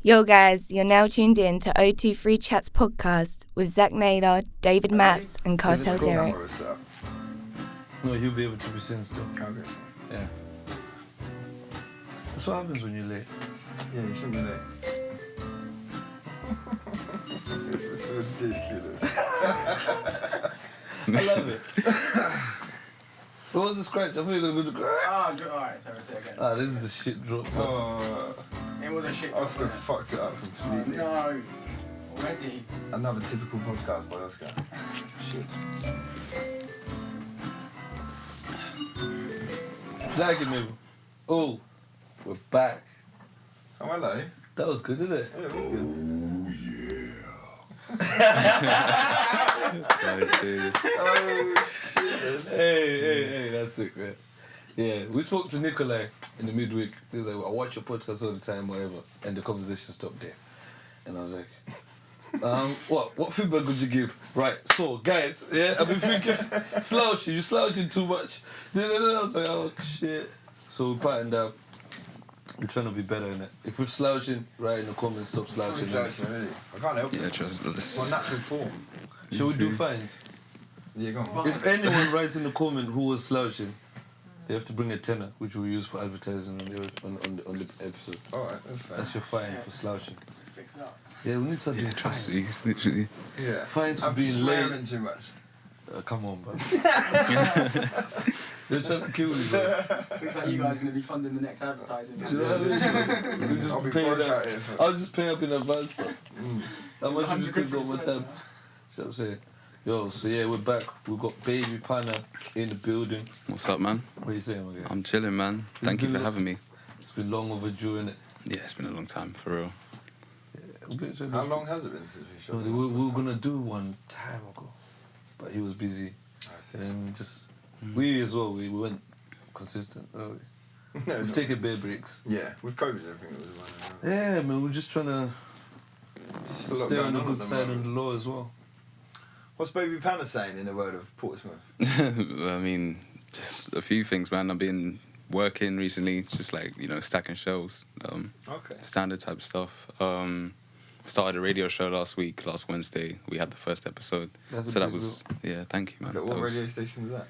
Yo guys, you're now tuned in to 023Chats podcast with Zach Naylor, David Maps and Cartel Derek. No, he'll be able to be seen still. Okay. Yeah. That's what happens when you're late. Yeah, you shouldn't be late. This is ridiculous. I love it. What was the scratch? I thought you were going to go to Alright, so repeat again. this is the shit drop. It was a shit. Oscar fucked it up completely. No. Already. Another typical podcast by Oscar. Shit. Like it, maybe. Oh, we're back. Oh, hello. That was good, didn't it? Yeah, it was good. Oh, shit. Hey, that's sick, man. Yeah, we spoke to Nikolai in the midweek. He was like, I watch your podcast all the time, whatever. And the conversation stopped there. And I was like, what feedback would you give? Right, so, guys, yeah, I've been thinking, you're slouching too much. Then I was like, oh, shit. So we patterned up. We're trying to be better in it. If we're slouching, write in the comments, stop slouching. Really. I can't help it. Yeah, trust It's my natural form. Should we do fines? Yeah, go on. If anyone writes in the comment who was slouching, they have to bring a tenner, which we'll use for advertising on the episode. Alright, that's fair. That's your fine for slouching. Fix up. Yeah, we need something. Yeah, trust me, fines. literally. Yeah. Fines for I'm being swearing late. too much. Come on, bro. They're trying to kill you, bro. Looks like you guys are going to be funding the next advertising. Do you know what I mean? We just I'll be pay broke it out up. here for... I'll just pay up in advance, bro. How much have you still got on my 100 tab? What I'm saying? Yo, so yeah, we're back. We've got baby Panna in the building. What's up, man? What are you saying, my guy? I'm chilling, man. Thank you for having me. It's been long overdue, innit? Yeah, it's been a long time, for real. How long has it been since we shot? We were gonna do one time ago, but he was busy. I see. And just we as well. We weren't consistent. No, We've taken bare breaks. Yeah, with COVID and everything, it was one. Yeah, man. We're just trying to It's just a lot stay on going the on good at the side moment. on the law as well. What's Baby Panna saying in the word of Portsmouth? I mean, just a few things, man. I've been working recently, just like, stacking shelves. Okay. Standard type stuff. Started a radio show last Wednesday. We had the first episode. That's So that was, yeah, thank you, man. Okay, what That was, radio station is that?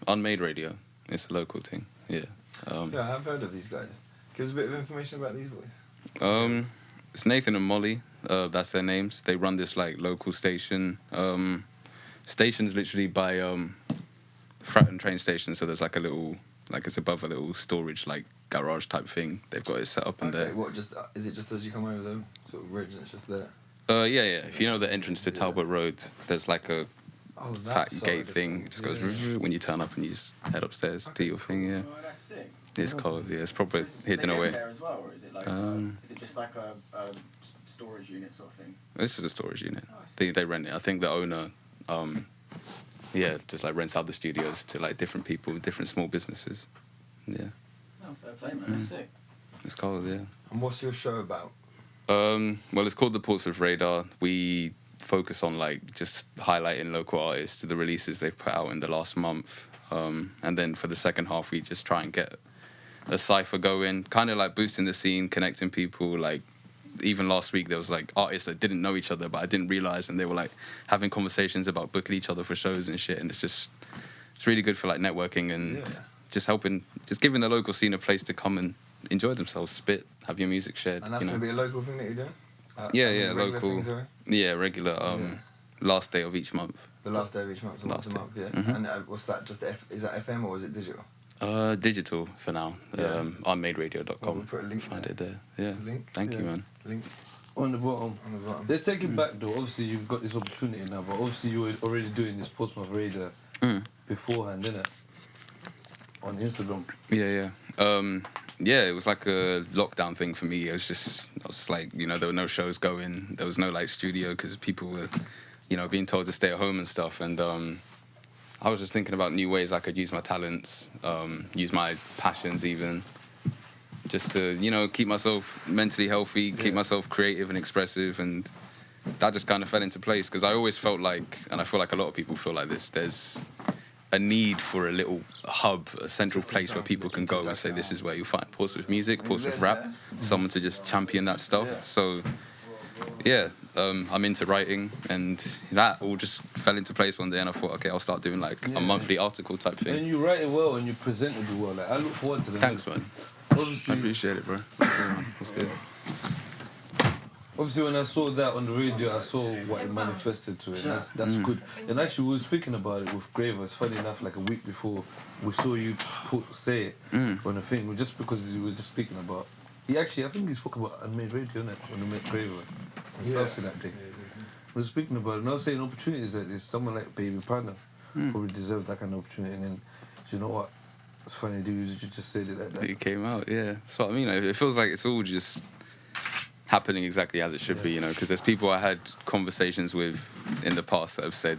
Unmade Radio. It's a local thing, yeah. Yeah, I have heard of these guys. Give us a bit of information about these boys. It's Nathan and Molly. That's their names. They run this like local station. Station's literally by Fratton train station. So there's like a little, like it's above a little storage like garage type thing. They've got it set up in there. What? Is it just as you come over the sort of ridge and it's just there? Yeah. If you know the entrance to Talbot Road, there's like a Oh, fat gate thing. It just goes when you turn up and you just head upstairs, do your thing. Yeah. Oh, that's sick. It's cold. Yeah, it's proper hidden They live away. there as well, or is it like is it just like a storage unit sort of thing? This is a storage unit. Oh, I see. They rent it. I think the owner, just like rents out the studios to like different people, different small businesses. Yeah, Oh, fair play, man. That's sick. it's cold. Yeah. And what's your show about? Well, it's called the Portsmouth Radar. We focus on like just highlighting local artists, the releases they've put out in the last month, and then for the second half, we just try and get a cypher going, kind of like boosting the scene, connecting people. Like even last week, there was like artists that didn't know each other, but I didn't realize, and they were like having conversations about booking each other for shows and shit. And it's really good for like networking and just giving the local scene a place to come and enjoy themselves, spit, have your music shared. And that's going to be a local thing that you're doing? Yeah, regular local. thing, sorry? Yeah, regular. Last day of each month. The last day of each month, so once a month, yeah. Mhm. And what's that? Just is that FM or is it digital? Digital for now. Yeah. Unmaderadio.com. Well, we'll put a link Find there. it there. Yeah. Link? Thank you, man. Link On the bottom. on the bottom. Let's take it back though. Obviously, you've got this opportunity now, but obviously you were already doing this Portsmouth Radar beforehand, didn't it? On Instagram. Yeah. It was like a lockdown thing for me. I was just like, there were no shows going. There was no like studio because people were, being told to stay at home and stuff. And I was just thinking about new ways I could use my talents, use my passions even, just to, keep myself mentally healthy, keep myself creative and expressive. And that just kind of fell into place because I always felt like, and I feel like a lot of people feel like this, there's a need for a little hub, a central place where people can go and say, this is where you'll find Portsmouth music, Portsmouth rap, someone to just champion that stuff. So, yeah, I'm into writing, and that all just fell into place one day, and I thought, okay, I'll start doing like a monthly article type thing. And you write it well, and you present it well. Like, I look forward to them. Thanks, man. Obviously, I appreciate it, bro. That's good. Obviously, when I saw that on the radio, I saw what it manifested to it. And that's good. And actually, we were speaking about it with Graver. It's funny enough, like a week before, we saw you say it on the thing, just because you were just speaking about. I think he spoke about Unmade Radio, innit? When we met Graver in Southsea that day. We were speaking about it, and I was saying opportunities like this. Someone like Baby Panna probably deserved that kind of opportunity. And then, you know what? It's funny, dude, you just said it like that. It came out, yeah. That's what I mean. It feels like it's all just happening exactly as it should be, you know, because there's people I had conversations with in the past that have said,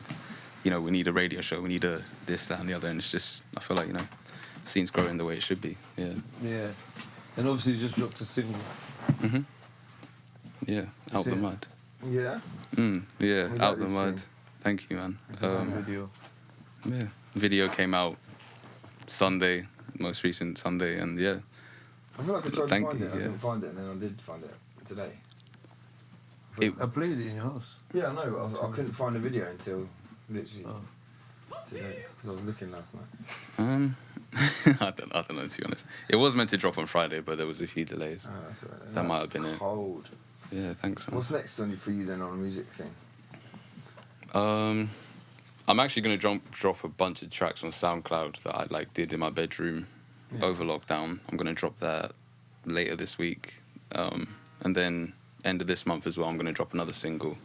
you know, we need a radio show, we need a this, that, and the other, and it's just, I feel like, you know, scene's growing the way it should be, yeah. Yeah. And obviously you just dropped a single. Yeah, Out the Mud. Yeah? Yeah, We Out like the this Mud. tune. Thank you, man. It's a video. Yeah, video came out Sunday, most recent Sunday, and yeah. I feel like I tried to Thank find you, it. I yeah. didn't find it, and then I did find it today. I played it in your house. Yeah, I know, but I couldn't find the video until literally today, because I was looking last night. I don't know, to be honest. It was meant to drop on Friday, but there was a few delays. Oh, that's all right. That might have been it. Cold. Yeah, thanks, man. What's next for you then on the music thing? I'm actually going to drop a bunch of tracks on SoundCloud that I like did in my bedroom over lockdown. I'm going to drop that later this week. And then end of this month as well, I'm going to drop another single.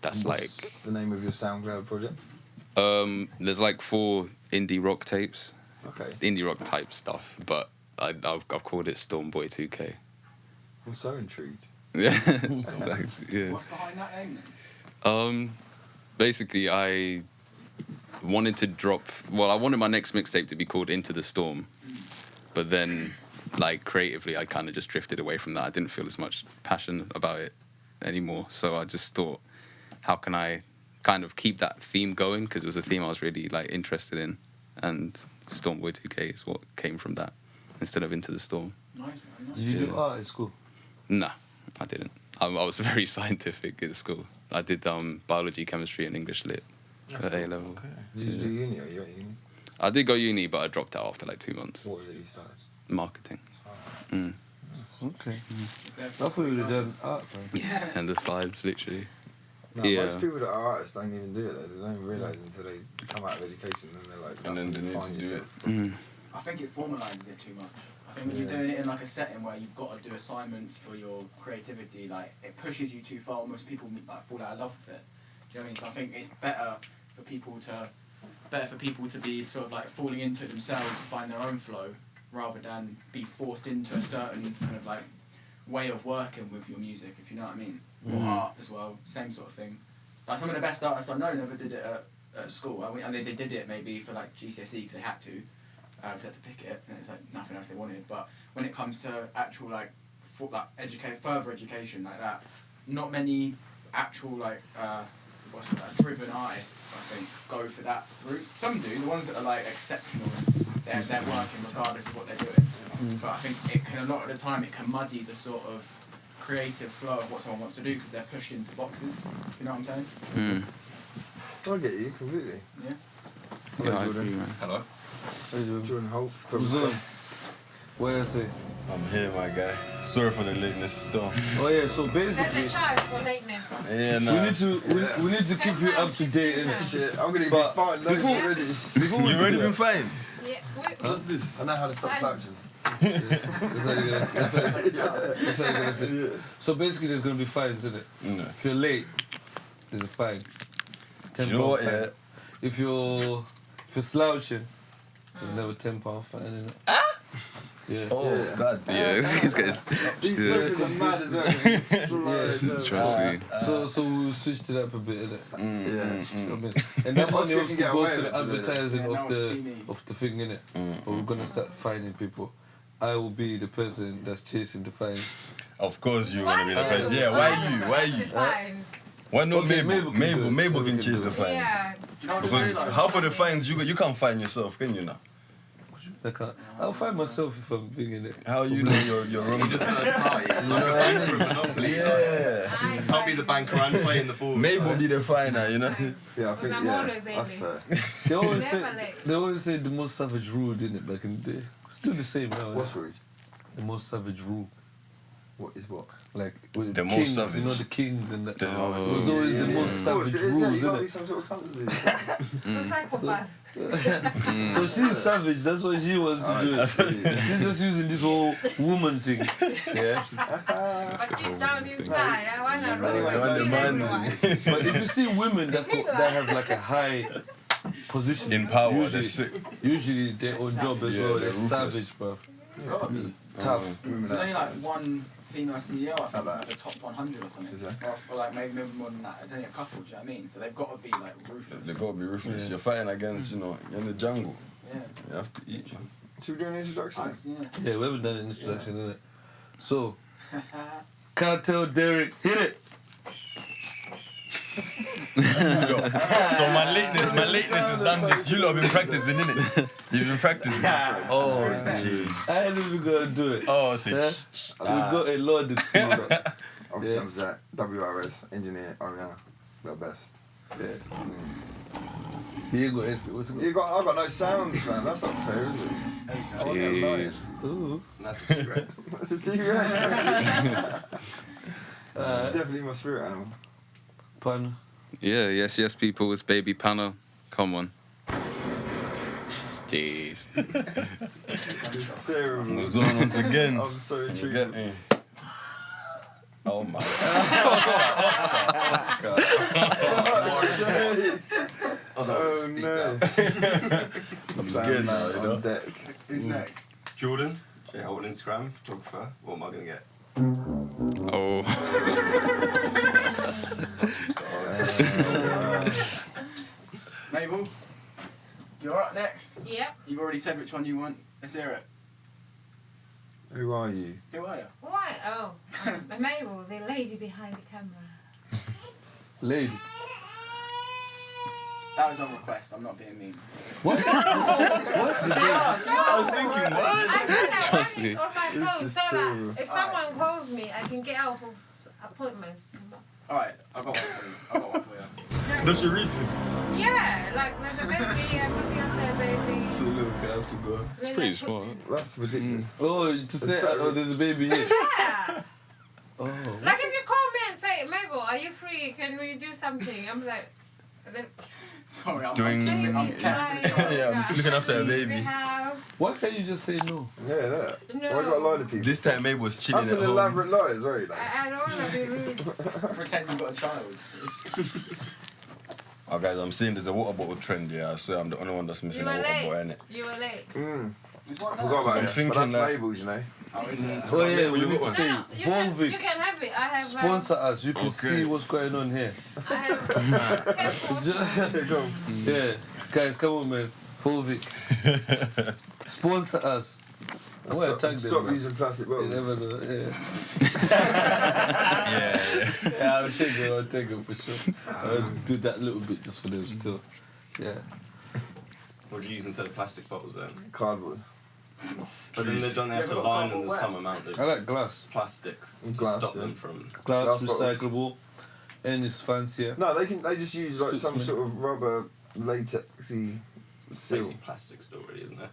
That's What's the name of your SoundCloud project? There's like 4 indie rock tapes. Okay. Indie rock type stuff, but I've called it Stormboy 2K. I'm so intrigued. Yeah. Thanks. Yeah. What's behind that name then? Basically, I wanted to drop. Well, I wanted my next mixtape to be called Into the Storm, but then, like creatively, I kind of just drifted away from that. I didn't feel as much passion about it anymore. So I just thought, how can I kind of keep that theme going? Because it was a theme I was really like interested in, and Stormboy 2K is what came from that instead of Into the Storm. Nice, man. Nice. Did you do art at school? Nah, I didn't. I was very scientific at school. I did biology, chemistry, and English lit at A level. Okay. Did you do uni or you at uni? I did go uni, but I dropped out after like 2 months. What was it you started? Marketing. Okay. Is there I thought you would have done art, man. Yeah, and the vibes, literally. No, Yeah. most people that are artists don't even do it though. They don't even realise until they come out of education and they're like, And then that's they when need you to find do yourself. I think it formalises it too much. I think when you're doing it in like a setting where you've got to do assignments for your creativity, like it pushes you too far. Almost people like fall out of love with it. Do you know what I mean? So I think it's better for people to be sort of like falling into it themselves, find their own flow, rather than be forced into a certain kind of like way of working with your music, if you know what I mean. Or art as well, same sort of thing. Like some of the best artists I know never did it at school. I mean, they did it maybe for like GCSE because they had to. Because they had to pick it, and it was like nothing else they wanted. But when it comes to actual like further education like that, not many actual like driven artists I think go for that route. Some do. The ones that are like exceptional, they're working regardless of what they're doing. But I think it can a lot of the time it can muddy the sort of creative flow of what someone wants to do because they're pushed into boxes. You know what I'm saying? I get you completely. Yeah. Yeah, I agree, man. Hello. How you doing? Jordan Holt. What's up? What I say? I'm here, my guy. Sorry for the lateness still. Oh yeah, so basically, There's a charge for lateness. Yeah, we need to keep you up to date, innit? Shit, I'm gonna be But fine. Loads before- already. Before we You do already that- been fine. Yeah, What's this? I know how to stop Fine. slouching. That's how you're gonna say it. So basically, there's gonna be fines, isn't it? No. If you're late, there's a fine. You know what, fine. yeah? If you're slouching, there's another £10 fine, innit? Yeah. Oh, God. Yeah, it's getting. These circles are mad as well. It's slide, no. Trust me. So we'll switch it up a bit, innit? Yeah. I mean, and that money can obviously get away goes to with the it, doesn't it? advertising Yeah, no one see me. of the thing, innit? But we're gonna start finding people. I will be the person that's chasing the fines. Of course you're going to be the person. Yeah, why you? Why you? The fines. Why not Okay, Mabel? Mabel can do it. Mabel Mabel can can chase do the it. fines. Yeah. you know what I Because realised? half of the fines you can't find yourself, can you now? I can't. I'll find myself if I'm thinking it. How you know you're wrong? Third party. Monopoly. Yeah. I'll be the banker and playing the ball. Maybe we'll be the finer, you know? Yeah, I think, I'm yeah, always that's aiming. fair. They always say the most savage rule, didn't it, back in the day? Still the same now. What's yeah? rude? The most savage rule. What is what? Like with The the most kings, savage. you know, the kings and that. The- So it's always the most savage rules, You isn't some sort of cunt to do. I'm a psychopath. So she's savage, that's what she wants to do. She's just using this whole woman thing. Yeah. But deep down inside, I want to Anyway, rule no, man. But if you see women that have like a high position In power, they're usually, sick. usually their own job as Yeah, well, they're they're ruthless. savage, bro. Gotta be. Tough. Women There's are only like savage. one female CEO, I think, How like the top 100 or something. Is there? Or like maybe more than that. There's only a couple, do you know what I mean? So they've got to be like ruthless. They gotta be ruthless. Yeah. You're fighting against, you're in the jungle. Yeah. You have to eat. Should we do an introduction? Yeah. Yeah, we haven't done an introduction, innit? So, Cartel Derek, hit it! So my lateness is done this. You lot have been practicing, innit? You've been practicing. Oh, jeez. I ain't even gonna do it. Oh, see. Yeah? We got a loaded food. Obviously, Yeah. I'm Zach, WRS, engineer, owner, the best. Yeah. You ain't got anything. What's it I've got no sounds, man. That's not fair, is it? Jeez. Ooh. That's a T-Rex. That's a T-Rex. It's definitely my spirit animal. Panna. Yeah, yes, people. It's baby Panna. Come on. Jeez. It's terrible. Was on once again. I'm so You intrigued. get me? Oh my God. Oscar. Oh no. I'm scared now, you know? On deck. Who's next? Jordan, shareholder Instagram, photographer. What am I going to get? Oh. Mabel, you're up next. Yep. You've already said which one you want. Let's hear it. Who are you? Who are you? Why? Oh, Mabel, the lady behind the camera. Lady. That was on request. I'm not being mean. What? I was thinking, what? I said I Trust want me. it on my This phone is so terrible. that if someone calls me, I can get out of appointments. Alright, I've got one for you. I've got one for you. That's your reason. Yeah, like there's a baby, I'm looking after a baby. So look, I have to go. It's pretty smart. That's ridiculous. Oh, to say, oh, there's a baby here. Yeah. Oh. Like if you call me and say, Mabel, are you free? Can we do something? I'm like, then Sorry, I'm Doing- I'm baby's caring for the child. Yeah, I'm looking after a leave baby. the house. Why can't you just say no? Yeah, that. No. Why you gotta lie to people? This time Mabel was chilling That's at an home. elaborate lie, is right? Like, I don't want to be rude. Pretend you've got a child. Oh, guys, I'm seeing there's a water bottle trend, yeah. I swear I'm the only one that's missing You a were water late. bottle, innit? You were late. There's one I forgot about I'm it. thinking But that's that- Mabel's, you know. Oh, is it? Oh yeah, we you need got to one? say, You Volvic, can have it. I have. sponsor us. You can Okay. see what's going on here. I have 10 Go. Yeah, guys, come on, man. Volvic, sponsor us. I'm gonna tag them. Stop man. using plastic You bottles. never know. Yeah. Yeah. Yeah, I'll take it for sure. I'll do that little bit just for them still. Yeah. What do you use instead of plastic bottles then? Cardboard. But then they don't have to Yeah, but line them cardboard with some amount I of like glass. plastic to Glass, stop yeah. them from... Glass, Glass bottles. recyclable, and it's fancier. No, they just use like Suits some me. sort of rubber latexy It's seal. basically plastic still, really, isn't it?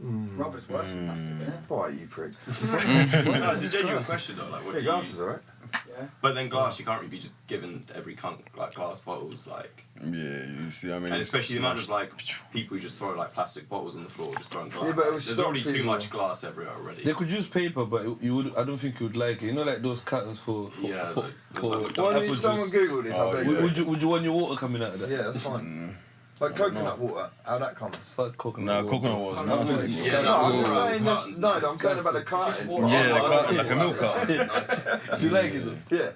Rubber's worse than plastic, isn't it? Why you pricks? No, it's a genuine question though. Like, what Yeah, do glass you? is alright. Yeah. But then glass, you can't really be just giving every cunt like glass bottles, like, Yeah, you see, I mean... and especially the amount of like people who just throw like plastic bottles on the floor, just throwing glass. Yeah, but it would There's stop already too people. much glass everywhere already. They could use paper, but you would. I don't think you would like it. You know, like those cartons for Yeah, for those like Why apple don't you someone juice. Google this? I Oh, bet yeah. you. Would you want your water coming out of that? Yeah, that's fine. Like coconut water, how that comes. Fuck coconut. Nah, water. coconut was Nothing nasty. is Yeah, No, I'm disgusting. just saying this. Cartons, No, I'm saying about the Just carton. water. Yeah, Oh, like a milk carton. Nice. Do you like it though? Yeah.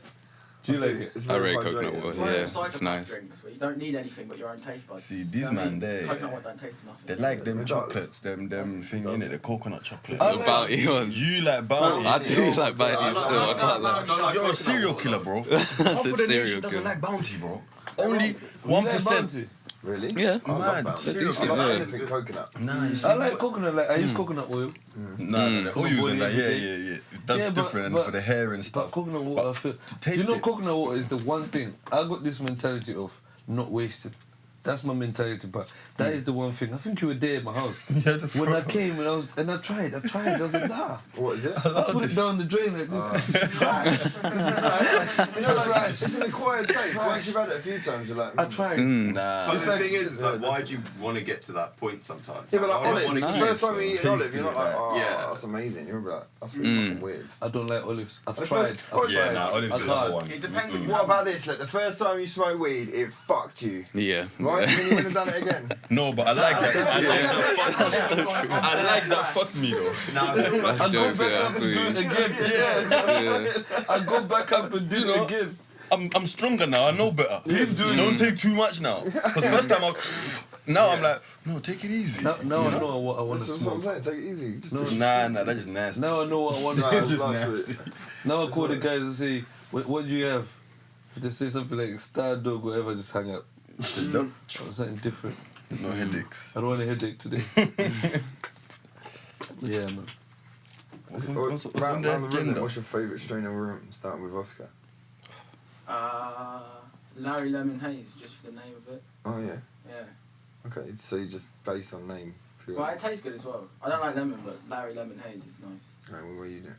Do you like it? It's I very rate coconut hydrating. water. It's one of Yeah, them it's psychopath nice. drinks where you don't need anything but your own taste buds. See, these You know what I man mean? there, Coconut yeah. water don't taste nothing. They like them It does. chocolates, them thing in it, the coconut chocolate. I The like- bounty ones. You like bounty? I do like bounties still. I can't lie. You're a serial killer, bro. I said serial doesn't killer. like bounty, bro. Only You like 1%. Bounty? Really? Yeah. I love Mad. brown. Seriously, I love yeah. anything coconut. Nah, you see, I like coconut. Like I use coconut oil. No, For the oils body and that, yeah, every yeah, yeah. That's Yeah, but- different but- for the hair and But stuff. coconut water, But I feel. to taste You know, it- coconut water is the one thing. I got this mentality of not wasted. That's my mentality, but that is the one thing. I think you were there at my house. Yeah, the When I front. came and I tried. I was like, nah. What is it? I put it down the drain like this. This is trash. This is trash. You know, like, it's an acquired taste. Once you've had it a few times, you're like, I tried. Nah. But It's the like- thing is, it's like, why do you want to get to that point sometimes? Yeah, but like I just olives, wanna the keep first time you eat an olive, tasty you're not like like, that. oh, Yeah. that's amazing. You're like, that's really fucking weird. I don't like olives. I've At tried. first- I've Yeah, tried. nah, olives I are the other can't. one. It depends on What about this? Like, the first time you smoked weed, it fucked you. Yeah. Right? Then you wouldn't have done it again. No, but I like that. I like that fuck me though. That's I go jokes, back yeah, up and do it again. Yeah. I go back up and do it again. I'm stronger now. I know better. Don't take too much now. Because first time I'm like, no, take it easy. Now I know what I want to That's what I'm smoke. saying. Take it easy. Just Nah, that's just nasty. Now I know what I want to Nah, smoke. it's just last nasty. week. Now I call the guys and say, what do you have? If they say something like star dog, whatever, just hang up. No, Or something different. no headaches. I don't want a headache today. Yeah, man. What's Round on round the the room, then, agenda? what's your favourite strain of room? Starting with Oscar. Larry Lemon Haze, just for the name of it. Oh, yeah. Yeah. Okay, so you just based on name. Pure. Well, it tastes good as well. I don't like lemon, but Larry Lemon Haze is nice. Right, what you do?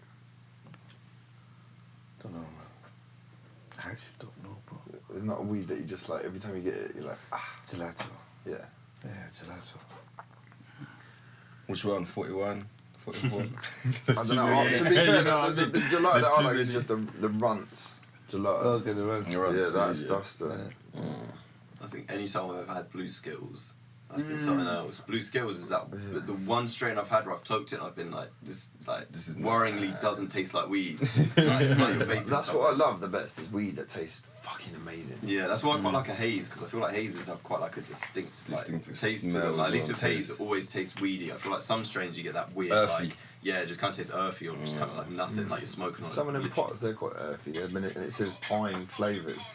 Don't know, man. I actually don't know, bro. There's not a weed that you just like, every time you get it, you're like, ah, Gelato. yeah. Yeah, gelato. Which one? 41? 44? I don't know. To be fair, the gelato there's that I too like is many. just the runts gelato. Okay, the rest. You're right. Yeah, so, that's the... I think any time I've ever had blue skills, that's been something else. Blue skills is that the one strain I've had where I've toked it and I've been like, this is worryingly doesn't taste like weed. It's like you're vaping That's something. what I love the best, is weed that tastes fucking amazing. Yeah, that's why I quite like a haze, because I feel like hazes have quite like a distinct Distinctive taste to smell them. Like, at as least well, with haze, taste. it always tastes weedy. I feel like some strains you get that weird, Earthy. like, yeah, it just kind of tastes earthy or just kind of like nothing, like you're smoking on Some it. of them literally. pots, they're quite earthy, and it says pine flavours.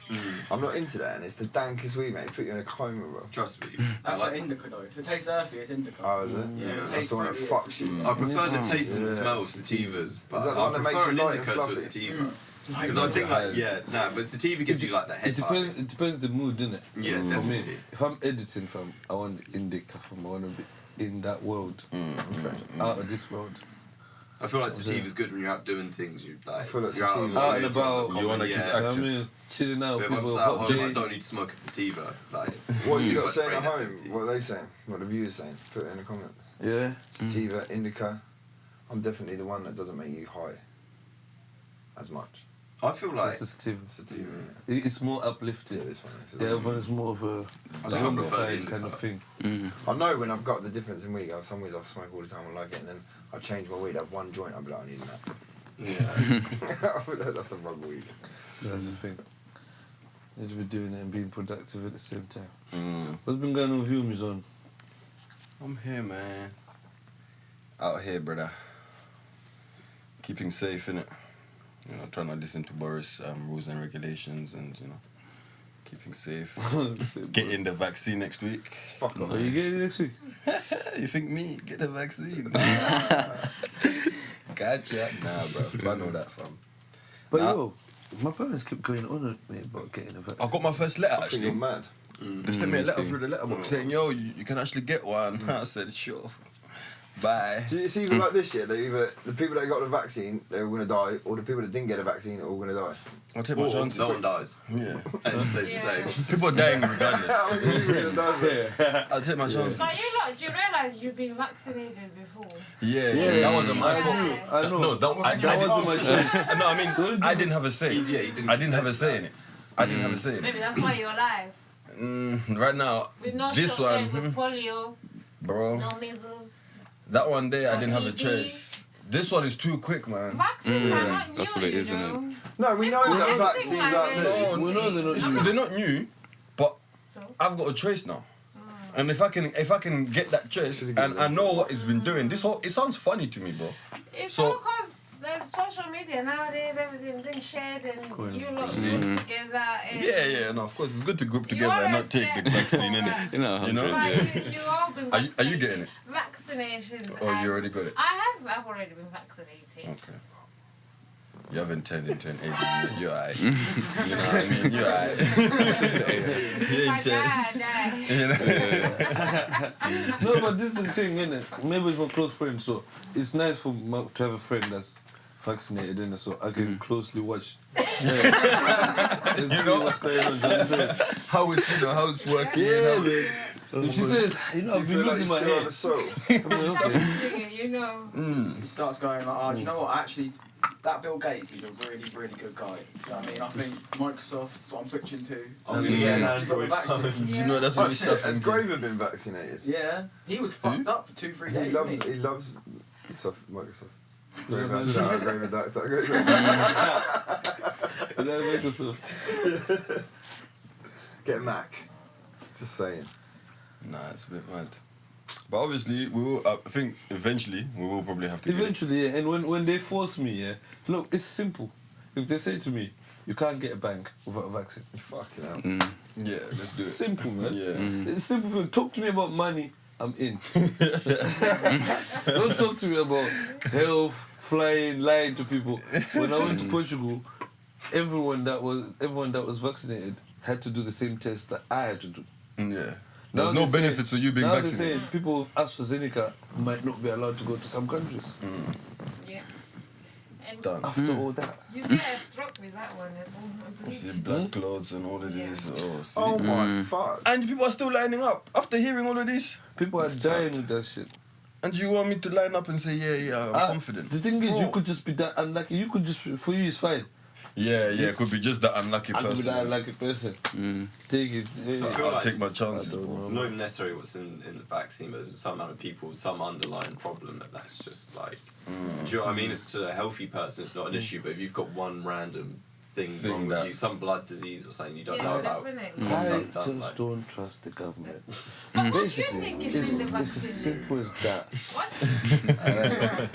I'm not into that, and it's the dankest weed, mate. Put you in a coma, bro. Trust me. That's I an like, indica though. If it tastes earthy, it's indica. Oh, is it? Yeah, it That's tastes the one that fruity, fucks you. I prefer the taste and Yeah. smell of sativas, but that the I one that makes prefer you an light and indica to a fluffy? sativa. Because I think like, but sativa gives you like the head vibe. It depends the mood, innit? Yeah, For me, definitely. if I'm editing, I want indica, I want to be in that world. Out of this world. I feel like sativa's good when you're out doing things. You like, I feel like you're out, sativa- Out and about. You wanna keep So I active. mean, chilling out, But if people I'm sat at got home, I day. don't need to smoke a sativa. Like, What have you too got much saying brain at home? activity. What are they saying? What the viewers saying? Put it in the comments. Yeah. Sativa, indica. I'm definitely the one that doesn't make you high as much. I feel like That's the sativa. Sativa, It's more uplifting. yeah, this one is. The other one is more of a I still prefer the zombified kind of thing. I know when I've got the difference in weed. Some weeds I smoke all the time, I like it, and then I change my weed. I have one joint, I'll be like, I need that. yeah. That's the wrong weed. That's the thing. You need to be doing it and being productive at the same time. What's been going on with you, Mizon? I'm here, man. Out here, brother. Keeping safe, innit? You know, trying to listen to Boris' rules and regulations and, you know, keeping safe. Getting the vaccine next week. Fuck off. Are you getting it next week? You think me? Get the vaccine. Gotcha. Nah, bro. I know that, fam. But Nah. yo, my parents kept going on at me about getting a vaccine. I got my first letter, I think you're actually. mad. They sent me a letter through the letterbox saying, yo, you can actually get one. I said, sure. Bye. Do you see even like this year? That either the people that got the vaccine, they were gonna die, or the people that didn't get a vaccine are all gonna die. I'll take my Or chances. no one dies. Yeah. And it just stays the same. People are dying regardless. How many people are gonna die? Mate? I'll take my chances. But you lot, do you realise you've been vaccinated before? Yeah, that wasn't my Yeah. fault. I know. No, that wasn't my choice. No, I mean, I didn't have a say. Yeah, you didn't I didn't have a consent say in it. I didn't have a say in it. Maybe that's why you're alive. Right now, With no this shot one, yet, with polio, bro, no measles. that one day I No didn't have a TB. choice. This one is too quick, man. Vaccines are not new, that's what it is, you isn't know. No, we know that Everything vaccines like out that. there. We know they're not new. They're not new, but So? I've got a choice now. And if I can get that choice Should've and given I them know what it's been doing, it sounds funny to me, bro. It's So- all because there's social media nowadays, everything being shared and Cool. you lot group together. And Yeah, no, of course, it's good to group You together and not always take the get vaccine, all innit? that. You know, You know? 100. But you all been Are you vaccinated. getting it? Vaccinations. Oh, you already got it? I've already been vaccinated. Okay. You haven't turned into an alien yet. You're alright. You know what I mean? You're alright. You My ain't turned. dad. You know? No, but this is the thing, innit? Maybe it's my close friend, so it's nice to have a friend that's vaccinated, innit? So I can closely watch. Yeah. And see what's going on. You know what I'm saying? How it's working. Yeah, you know? man. If she says, you know, Do you I've been feel like losing you my still have head. a soul? You know. He starts going like, oh, do you know what? Actually, that Bill Gates, he's a really, really good guy. Do you know what I mean? I think Microsoft's what I'm switching to. I'm That's gonna get an what- Android phone. You know, that's Oh what we shit, suffer. has Graver been vaccinated? Yeah, he was fucked up for 2-3 days. wasn't He loves Microsoft. Yeah, Graver, man. shout out Graver, that's that great. And I make myself. Get a Mac. Just saying. Nah, it's a bit mad. But obviously, we will. I think eventually we will probably have to. get it. Eventually, yeah. And when they force me, yeah, look, it's simple. If they say to me, you can't get a bank without a vaccine. Fucking hell. Yeah, let's do it. Simple, man. Yeah. It's simple thing. Talk to me about money, I'm in. Don't talk to me about health, flying, lying to people. When I went to Portugal, everyone that was vaccinated had to do the same test that I had to do. Yeah. Now There's no they're benefit to you being now they're vaccinated. saying people with AstraZeneca might not be allowed to go to some countries Yeah. And Done. after all that. you get a stroke with that one as well. I You believe. see black clothes and all of this. Oh, see. Oh my fuck. And people are still lining up after hearing all of this. People are dying with that shit. And you want me to line up and say, yeah, I'm confident. The thing is, Bro. you could just be that unlucky. You could just, for you, it's fine. Yeah, it could be just that unlucky I could be person. that unlucky person. Take it. So I Yeah. feel I'll like take my chances. I don't know. not even necessarily what's in the vaccine, but there's some amount of people, some underlying problem that's just like. Do you know what I mean? It's to a healthy person, it's not an issue. But if you've got one random thing wrong with that- you, some blood disease or something you don't Yeah, know about. definitely. Got I something just done, like- don't trust the government. But what do you Basically, think is it's in the as vaccine? simple as that. What?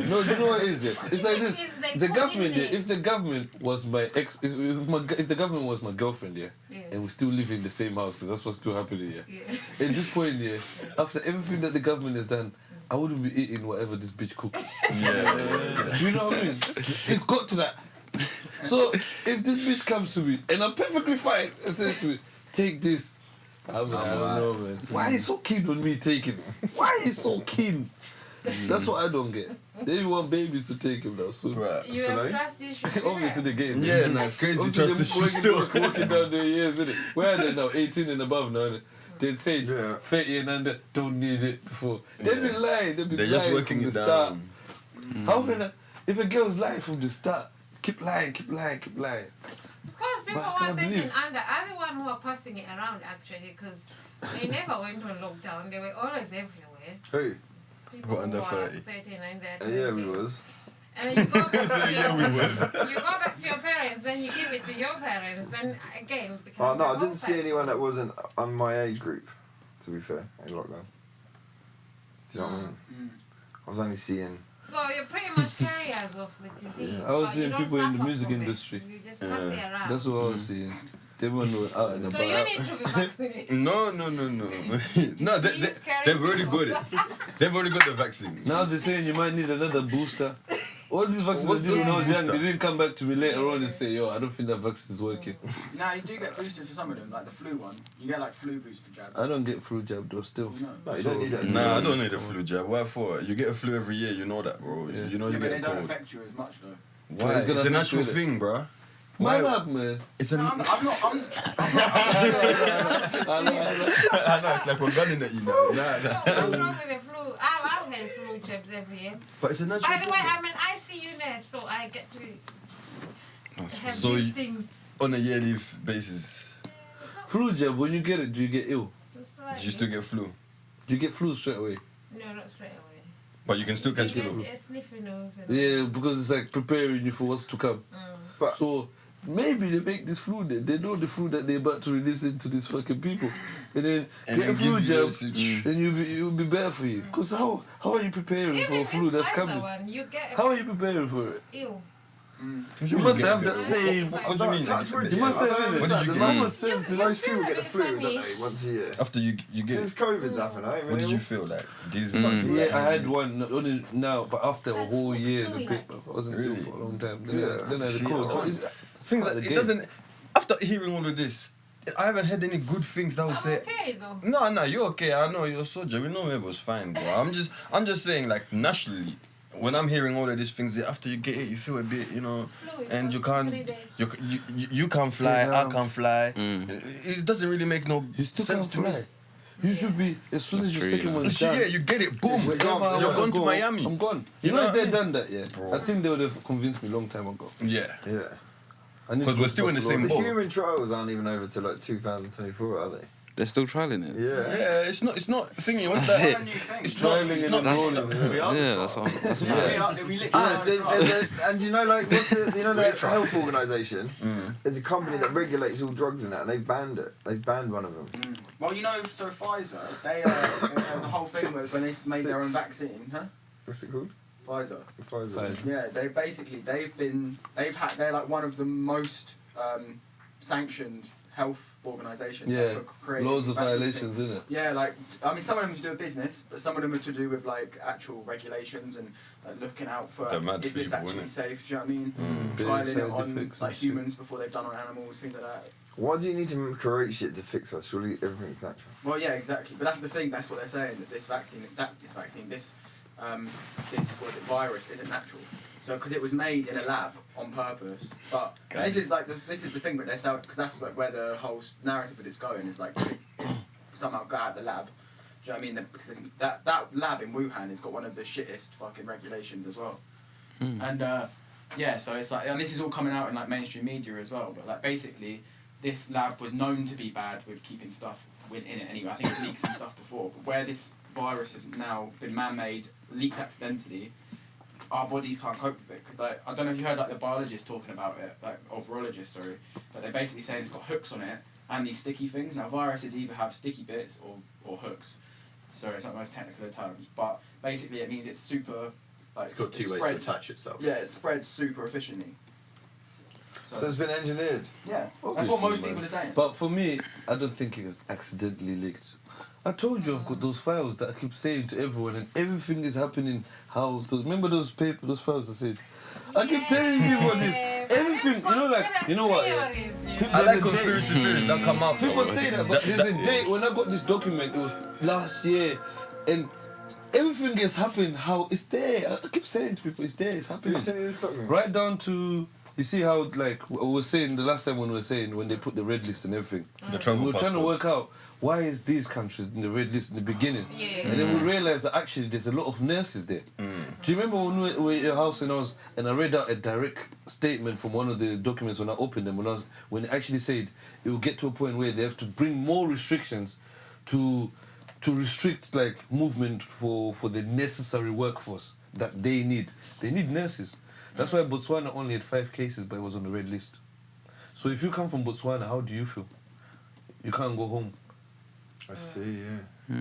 No, do you know what it is? It's like this. Is they The put government, in yeah, it? if the government was my ex, if the government was my girlfriend, yeah, Yeah. and we still live in the same house because that's what's still happening, yeah. Yeah. At this point, yeah, after everything that the government has done, I wouldn't be eating whatever this bitch cooks. Yeah. Do you know what I mean? It's got to that. So if this bitch comes to me and I'm perfectly fine and says to me, take this, I'm like, I don't know, man. Why are you so keen on me taking it? Why are you so keen? That's what I don't get. They even want babies to take him now. So Right. You have trust issues. obviously they're getting Yeah, no, it's crazy. Obviously Trust they're issues still. walking down their years, isn't it? Where are they now? 18 and above now, innit? They'd say Yeah. 30 and under don't need it before. They've been lying. They've been They're lying just working from it the start. down. How can I, if a girl's lying from the start, keep lying, keep lying, keep lying. It's because people But I were cannot taking believe- under. I'm the one who are passing it around actually because they never went on lockdown. They were always everywhere. Who? People under who are 30? 39 Yeah, we was. And then you go back to Yeah, we was. you go back to your parents, then you give it to your parents, then again. it becomes Oh no, your I didn't see own anyone that wasn't on my age group, to be fair, in lockdown. Do you know what I mean? Mm. I was only seeing. So you're pretty much carriers of the disease. I was but you seeing don't people in the suffer music from it. industry. You just pass it around. That's what I was seeing. They were out and So you about. need to be vaccinated. No. No, they've already got it. They've already got the vaccine. Now they're saying you might need another booster. All these vaccines I What's did when I was the young, they booster? didn't come back to me later on and say, yo, I don't think that vaccine is working. Now you do get boosters for some of them, like the flu one. You get like flu booster jabs. I don't get flu jab though still. You know. No, you So- don't need that. Nah, I don't need a flu jab. Why for? You get a flu every year, you know that, bro. Yeah. You know Yeah, you but they get a don't cold. affect you as much though. Why? It's gonna It's a affect natural you, thing, bruh. Man Why? up, man. It's a. No, I'm not. I know. It's like we're gunning at you now. So what's wrong with the flu? I've had flu jabs every year. But it's a natural By the way, thing. I'm an ICU nurse, so I get to have So these you- things. On a yearly basis, Flu jab, when you get it, do you get ill? do you still get flu? Do you get flu straight away? No, not straight away. But you can still catch You flu. get a sniffy nose. And Yeah, because it's like preparing you for what's to come. But So maybe they make this flu. They know the flu that they're about to release into these fucking people, and then And get a then flu give you jab, message. then you'll be better for you. Cause how are you preparing for a flu that's coming? How are you preparing for it? Ew. You must have that same. What do you mean? You must have it. What did you There's get? common sense. You Most feel people a get the bit flu, don't funny. they, once a year? After you get Since it, COVID's happened, I what did you feel like? Yeah, I had one not only now, but after a whole year in the Really? paper. I wasn't ill Really? for a long time. Then Yeah. I had a cold. So it's Things part like of the it game. doesn't. After hearing all of this, I haven't heard any good things that would I'm say. okay though. No, you're okay. I know you're a soldier. We know it was fine, bro. I'm just saying, like, naturally, when I'm hearing all of these things, after you get it, you feel a bit, you know, Fluid and for you can't, 3 days. you can't fly, Yeah. I can't fly. It doesn't really make no You still sense can't to me. fly. You should be, as soon That's as your true, second you know. one's Yeah, done. you get it, boom, wherever I you're wanna gone to go, Miami. I'm gone. You You know know if what I they'd mean? done that, yeah. Bro. I think they would have convinced me a long time ago. Yeah. Yeah. I need to 'Cause go we're to still in the same Barcelona. The boat. human trials aren't even over till like 2024, are they? They're still trialing it. Yeah. Yeah, it's not thingy. What's That's that? it. Brand new thing. It's not. Trialing It's and not. enrolling. We are the Yeah, trial. that's Yeah, mad. we literally Ah, are. and you know, like, what's the, you know, the health organisation? There's a company that regulates all drugs and that, and they've banned it. They've banned one of them. Well, you know, so Pfizer, they there's a whole thing where when they made their own vaccine, huh? What's it called? Pfizer. Pfizer. Yeah, they're like one of the most sanctioned health organisations. Yeah, for creating loads of vaccine violations, things. innit? Yeah, like I mean, some of them are to do with business, but some of them are to do with like actual regulations and like, looking out for They're mad is for this you, actually innit? safe? Do you know what I mean? Yeah, Trialing side it on effects like and shit. humans before they've done on animals, things like that. Why do you need to create shit to fix us? Surely everything's natural. Well, yeah, exactly. But that's the thing. That's what they're saying. That this virus isn't natural. So because it was made in a lab on purpose. But this is the thing. But they're saying because that's like where the whole narrative with it's going is like it's somehow got out of the lab. Do you know what I mean? Because that lab in Wuhan has got one of the shittest fucking regulations as well. And yeah, so it's like, and this is all coming out in like mainstream media as well. But like basically, this lab was known to be bad with keeping stuff in it anyway. I think it leaked some stuff before. But where this virus has now been man-made, leaked accidentally, our bodies can't cope with it. Because like, I don't know if you heard like the biologists talking about it, like or virologists, sorry. But they're basically saying it's got hooks on it and these sticky things. Now viruses either have sticky bits or hooks. Sorry, it's not the most technical of terms. But basically, it means it's super. Like, It's got two ways to attach itself. Yeah, it spreads super efficiently. So it's been engineered. Yeah, that's Obviously, what most man. people are saying. But for me, I don't think it was accidentally leaked. I told you I've got those files that I keep saying to everyone, and everything is happening. Remember those files I said? I keep telling people this. Everything, you know what? Yeah? People, I like there's a date. conspiracy theories that come out. People say that, but there's a date when I got this document. It was last year, and everything is happening. How it's there? I keep saying to people, it's there. It's happening. Who sent you this document? Right down to. You see how, like, we were saying the last time when we were saying when they put the red list and everything. The travel We were trying to passports. work out why is these countries in the red list in the beginning. Yeah. And then we realised that actually there's a lot of nurses there. Do you remember when we were at your house and I read out a direct statement from one of the documents when I opened them when it actually said it will get to a point where they have to bring more restrictions to restrict like movement for the necessary workforce that they need. They need nurses. That's why Botswana only had 5 cases, but it was on the red list. So if you come from Botswana, how do you feel? You can't go home. I see, yeah.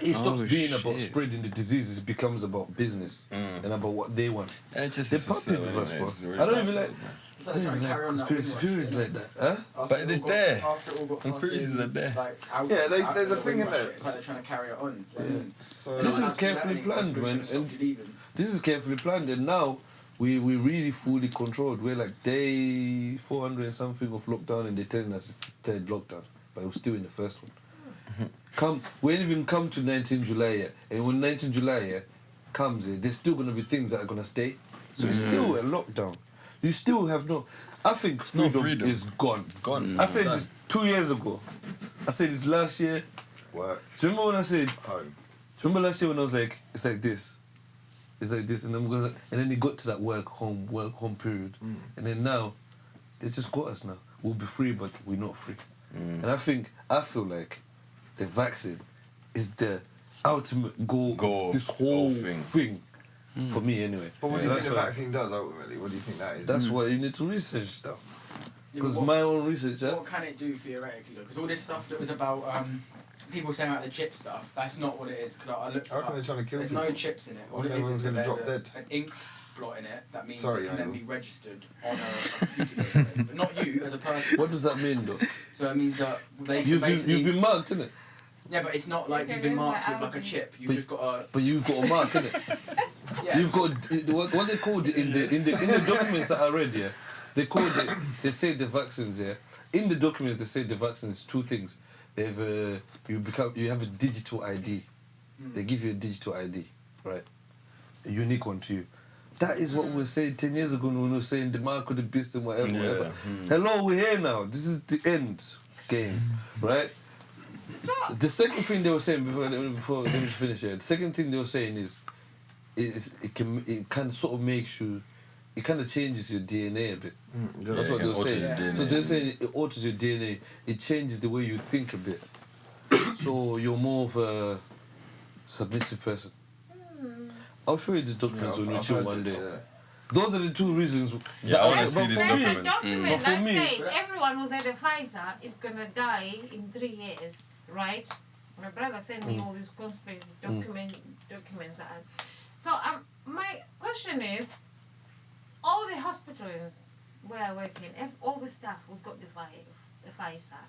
It stops Oh, being about shit. spreading the diseases, it becomes about business and about what they want. It's just They're puppy with us, bro. I don't even like It's like they're trying to carry on that conspiracy Windrush theories shit. like that, huh? After But it it's all there. after it all got Conspiracies fucking, are there. Like, out, Yeah, there's after a the thing in Windrush there. shit, It's like they're trying to carry it on. So This is Actually carefully letting planned, it man, stop and you leaving. this is carefully planned, and now we really fully controlled. We're like day 400 and something of lockdown, and they're telling us it's third lockdown, but it was still in the first one. We ain't even come to 19 July yet, and when 19 July comes, there's still gonna be things that are gonna stay. So it's still a lockdown. You still have no. I think freedom, is gone. Gone. I said this 2 years ago. I said this last year. work, Do you remember when I said? home. Remember last year when I was like, it's like this, and and then it got to that work home period, and then now, they just got us now. We'll be free, but we're not free. And I feel like the vaccine is the ultimate goal of this whole thing. For me, anyway. But what do you So think the that's why- vaccine does ultimately? What do you think that is? That's why you need to research stuff. Because my own research, What can it do theoretically? Because all this stuff that was about people saying about the chip stuff, that's not what it is. Because I looked. How come they're trying to kill There's people? no chips in it. All it Everyone's is gonna there's drop dead. an ink blot in it. That means Sorry, it can then Anil. be registered on a computer. But not you as a person. what does that mean though? So it means that they can You've basically. been marked, innit? Yeah, but it's not like Okay, you've been remember marked with like a Aldi. chip. You've But- just got But you've got a mark, innit? yeah. You've got what they called it in the documents that I read, yeah. They called it. They say the vaccines, yeah. In the documents, they say the vaccines two things. They have you have a digital ID. They give you a digital ID, right? A unique one to you. That is what we were saying 10 years ago when we were saying the mark of the beast and whatever, Yeah. whatever. Hello, we're here now. This is the end game, right? So, The second thing they were saying before let me finish here. The second thing they were saying is it kind of sort of makes you, it kind of changes your DNA a bit. That's Yeah, what it they were can alter saying. your DNA. So they're saying it alters your DNA. It changes the way you think a bit. So you're more of a submissive person. I'll show you these documents when we chill one day. Those are the two reasons. Yeah, I wanna let's see say these the documents. document But for that me- says everyone who's had a Pfizer is gonna die in 3 years, right? My brother sent me all these conspiracy documents. So my question is, all the hospitals where I work in, all the staff who've got the Pfizer,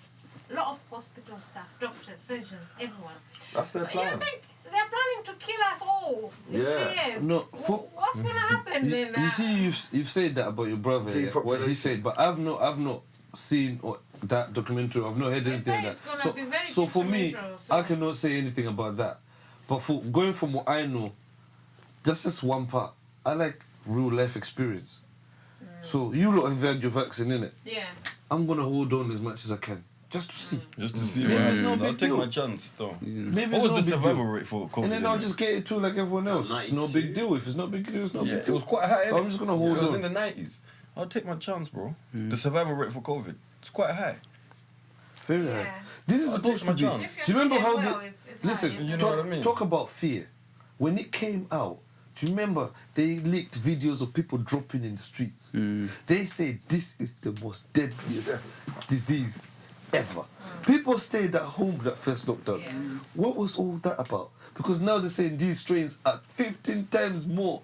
a lot of hospital staff, doctors, surgeons, everyone. That's their So you plan. think they're planning to kill us all in Yeah. 3 years? No, What's gonna happen then? You see, you've said that about your brother, yeah, what he Depopulation. said, but I've not seen that documentary. I've not heard They anything say like it's that. gonna be very So for me, detrimental, so- I cannot say anything about that. But for going from what I know, that's just one part. I like real life experience. So you lot have had your vaccine, innit? Yeah. I'm gonna hold on as much as I can, just to see. Just to see Maybe what it's no happens. I'll big take deal. my chance, though. Maybe What it's was no the big survival deal. rate for COVID? And then I'll anyway? just get it too like everyone else. It's no big 92. deal. If it's not big deal, it's not Yeah, big it deal. was quite high. I'm just gonna hold It was on. in the 90s. I'll take my chance, bro. The survival rate for COVID, it's quite high. Very Yeah. high. This is I'll supposed take my to be. chance. If Do you remember you're how doing well, the it's listen? high, you isn't know it? what I mean? Talk about fear. When it came out, do you remember they leaked videos of people dropping in the streets? They say this is the most deadliest disease ever. People stayed at home that first lockdown. Yeah. What was all that about? Because now they're saying these strains are 15 times more,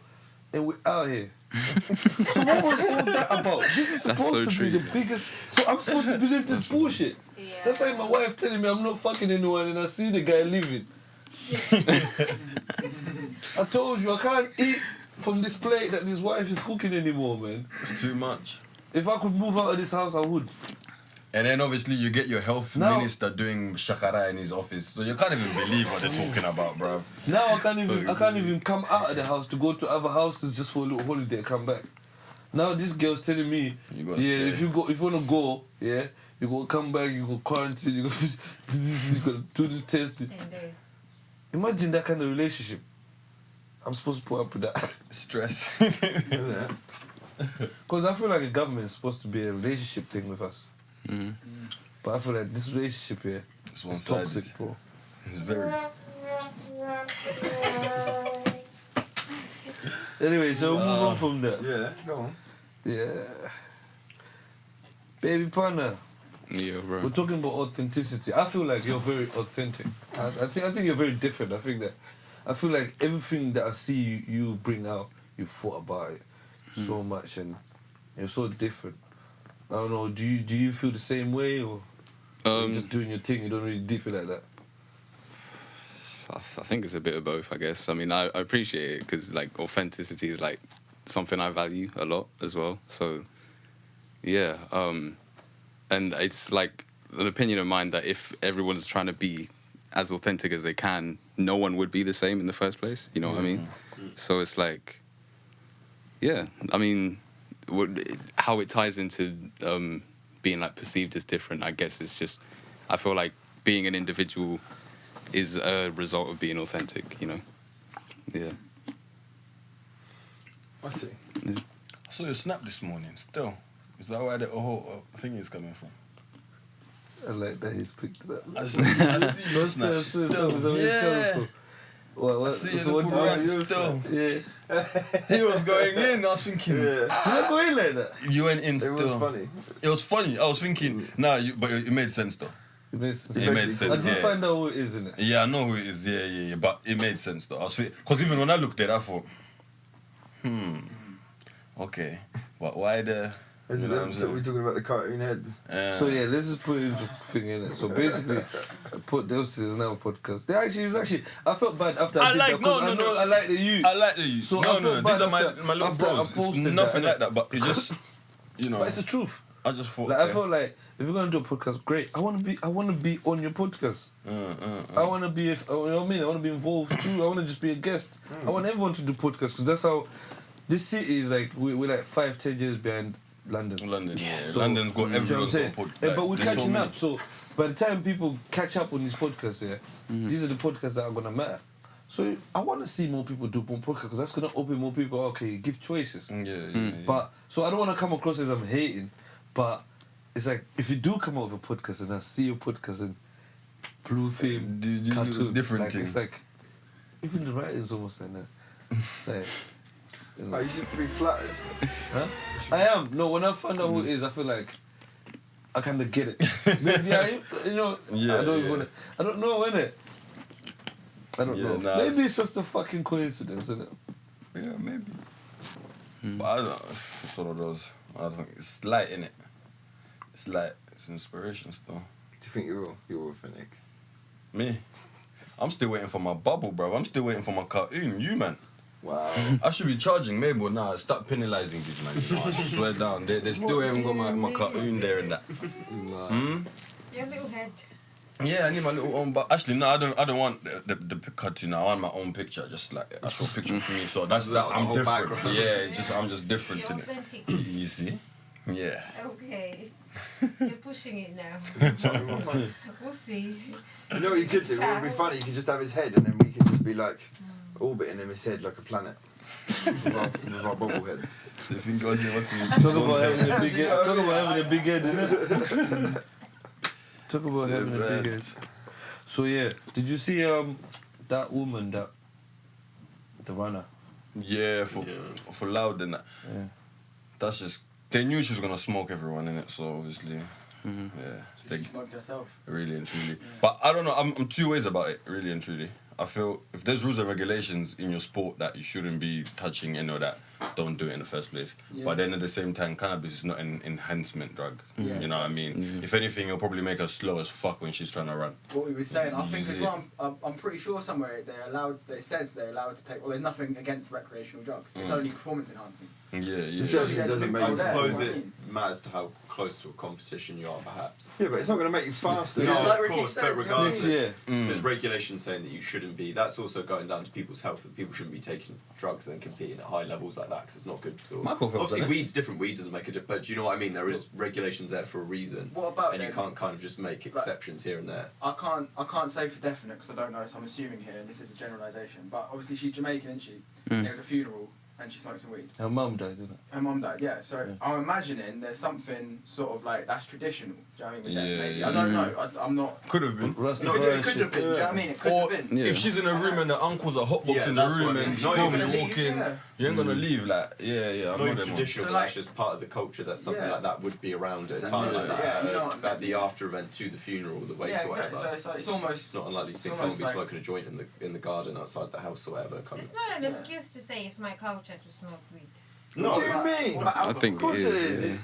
and we're out here. So what was all that about? This is That's supposed so to true, be the yeah. biggest. So I'm supposed to believe this bullshit. Yeah. That's like my wife telling me I'm not fucking anyone, and I see the guy leaving. I told you I can't eat from this plate that this wife is cooking anymore, man. It's too much. If I could move out of this house, I would. And then obviously you get your health Now- minister doing shakara in his office, so you can't even believe what they're talking about, bro. Now I can't even come out of the house to go to other houses just for a little holiday and come back. Now this girl's telling me, You gotta yeah, stay. if you wanna go, yeah, you gotta come back, you go quarantine, you gotta do this test. 10 days. Imagine that kind of relationship. I'm supposed to put up with that. Stress. Yeah. Because I feel like the government is supposed to be a relationship thing with us. But I feel like this relationship here It's is one-sided. toxic, bro. It's very. Anyway, so we'll move on from that. Yeah, go on. Yeah. Baby Panna, Yeah, bro. we're talking about authenticity. I feel like you're very authentic. I think you're very different. I feel like everything that I see you bring out, you thought about it so much, and you're so different. I don't know. Do you feel the same way, or you're just doing your thing? You don't really deep it like that. I think it's a bit of both, I guess. I mean, I appreciate it because, like, authenticity is, like, something I value a lot as well. So, yeah. And it's, like, an opinion of mine that if everyone's trying to be as authentic as they can, no one would be the same in the first place. You know what I mean? So it's like, yeah. I mean, how it ties into being, like, perceived as different, I guess it's just, I feel like being an individual is a result of being authentic, you know? Yeah. I see. I saw your snap this morning. Still, is that where the whole thing is coming from? I like that he's picked it up. I see your snap. Still, Still, yeah. What? See you So what in do the you Quran do? still. Yeah. He was going in. I was thinking, Did I go in like that? you went in It still. was funny. It was funny. I was thinking, but it made sense though. It makes sense. It made I sense. did Yeah. find out who it is, innit? Yeah, I know who it is. Yeah. But it made sense though. I was because even when I looked at it, I thought, okay, but why the? Is You it know what I'm them? So saying? we're talking about the cartoon heads. So yeah, let's just put it into thing in it. So basically, there's another podcast. I felt bad after I did that because I like the youth. I like the youth. So no, I felt these bad are after- my little after I bros. posted It's nothing that, like that, but it just, But it's the truth. I just thought. Like I felt like if you're gonna do a podcast, great. I wanna be on your podcast. I wanna be, you know what I mean? I wanna be involved too. I wanna just be a guest. I want everyone to do podcasts because that's how this city is like. We're like 5-10 years behind London. Yeah. So, London's got you know what I'm everyone's got a saying? podcast. But we're There's so catching many. up. So by the time people catch up on these podcasts, these are the podcasts that are gonna matter. So I want to see more people do more podcasts because that's gonna open more people. Okay, give choices. Yeah. But so I don't want to come across as I'm hating, but it's like if you do come out with a podcast and I see your podcast and blue theme Do cartoon, different like, thing. it's like even the writing's almost like that. It's like, you know. Oh, you should be flattered. Huh? I am. No, when I find out who it is, I feel like I kind of get it. Maybe you know, Yeah, I don't yeah. even. I don't know, innit? I don't Yeah, know. nah, Maybe it's just a fucking coincidence, innit? Yeah, maybe. But I don't know. It's one of those. I don't think it's light, innit? It's light. It's inspiration still. Do you think you're authentic? Me? I'm still waiting for my bubble, bro. I'm still waiting for my cartoon. You, man. Wow. I should be charging maybe, but nah, stop penalising these man. You know, I swear down. They still haven't got my cartoon there and that. Your little head. Yeah, I need my little own, but actually no, I don't want the cartoon. I want my own picture, just like a actual picture for me. So that's that. I'm whole different. background. Yeah, it's just I'm just different You're in it. authentic. You see? Yeah. Okay. You're pushing it now. We'll see. You know what you could do? What would be funny? You could just have his head and then we could just be like orbiting him his head like a planet. with our bubble heads. You think what's Talk about having a big head. Talk about having a big head, innit? Talk about having a big head. So yeah, did you see that woman the runner? Yeah, for loud and that. Yeah. That's just they knew she was gonna smoke everyone in it, so obviously, yeah, She they smoked herself. really and truly. But I don't know. I'm two ways about it, really and truly. I feel if there's rules and regulations in your sport that you shouldn't be touching, that, don't do it in the first place. Yeah. But then at the same time, cannabis is not an enhancement drug. Yeah, You know what I mean? If anything, it'll probably make her slow as fuck when she's trying to run. What we were saying, I think as Yeah. well, I'm pretty sure somewhere it says they're allowed to take, well, there's nothing against recreational drugs. It's only performance enhancing. Yeah. Surely it doesn't make I you suppose there, it you know matters to how close to a competition you are, perhaps. Yeah, but it's not going to make you faster. No, It's like of Ricky course, said, but it's regardless, yeah. there's regulations saying that you shouldn't be. That's also going down to people's health. That people shouldn't be taking drugs and competing at high levels like that because it's not good for. Michael Phelps, Obviously, isn't it? weed's different. Weed doesn't make a difference. But do you know what I mean? There is regulations there for a reason. What about And you then? can't kind of just make exceptions here and there. I can't say for definite because I don't know, so I'm assuming here, and this is a generalisation. But obviously she's Jamaican, isn't she? And it was a funeral, and she smoked some weed. Her mum died, didn't it? Her mum died, yeah. So Yeah. I'm imagining there's something sort of like that's traditional. Do you know what I mean? With Yeah, death, maybe. yeah. I don't know. I'm not. Could have been. It could have Rastafari been. shit. Do you know what I mean? It could Or have been. if she's in a room and the uncles are hotboxing Yeah, in the that's what room I mean. and Not boom, even you leave, walk in, yeah. you ain't gonna leave like, yeah, I'm Not not even them traditional, So but like- that's just part of the culture that something Yeah. like that would be around at a So time yeah, like that. yeah, you know what I At the after event to the funeral, the wake Yeah, or whatever. exactly. So it's almost. It's not unlikely to it's think someone will be almost like- smoking a joint in the garden outside the house or whatever. Kind It's of. not an Yeah. excuse to say it's my culture to smoke weed. No, What do you mean? What about I alcohol? think Of course it it is. is.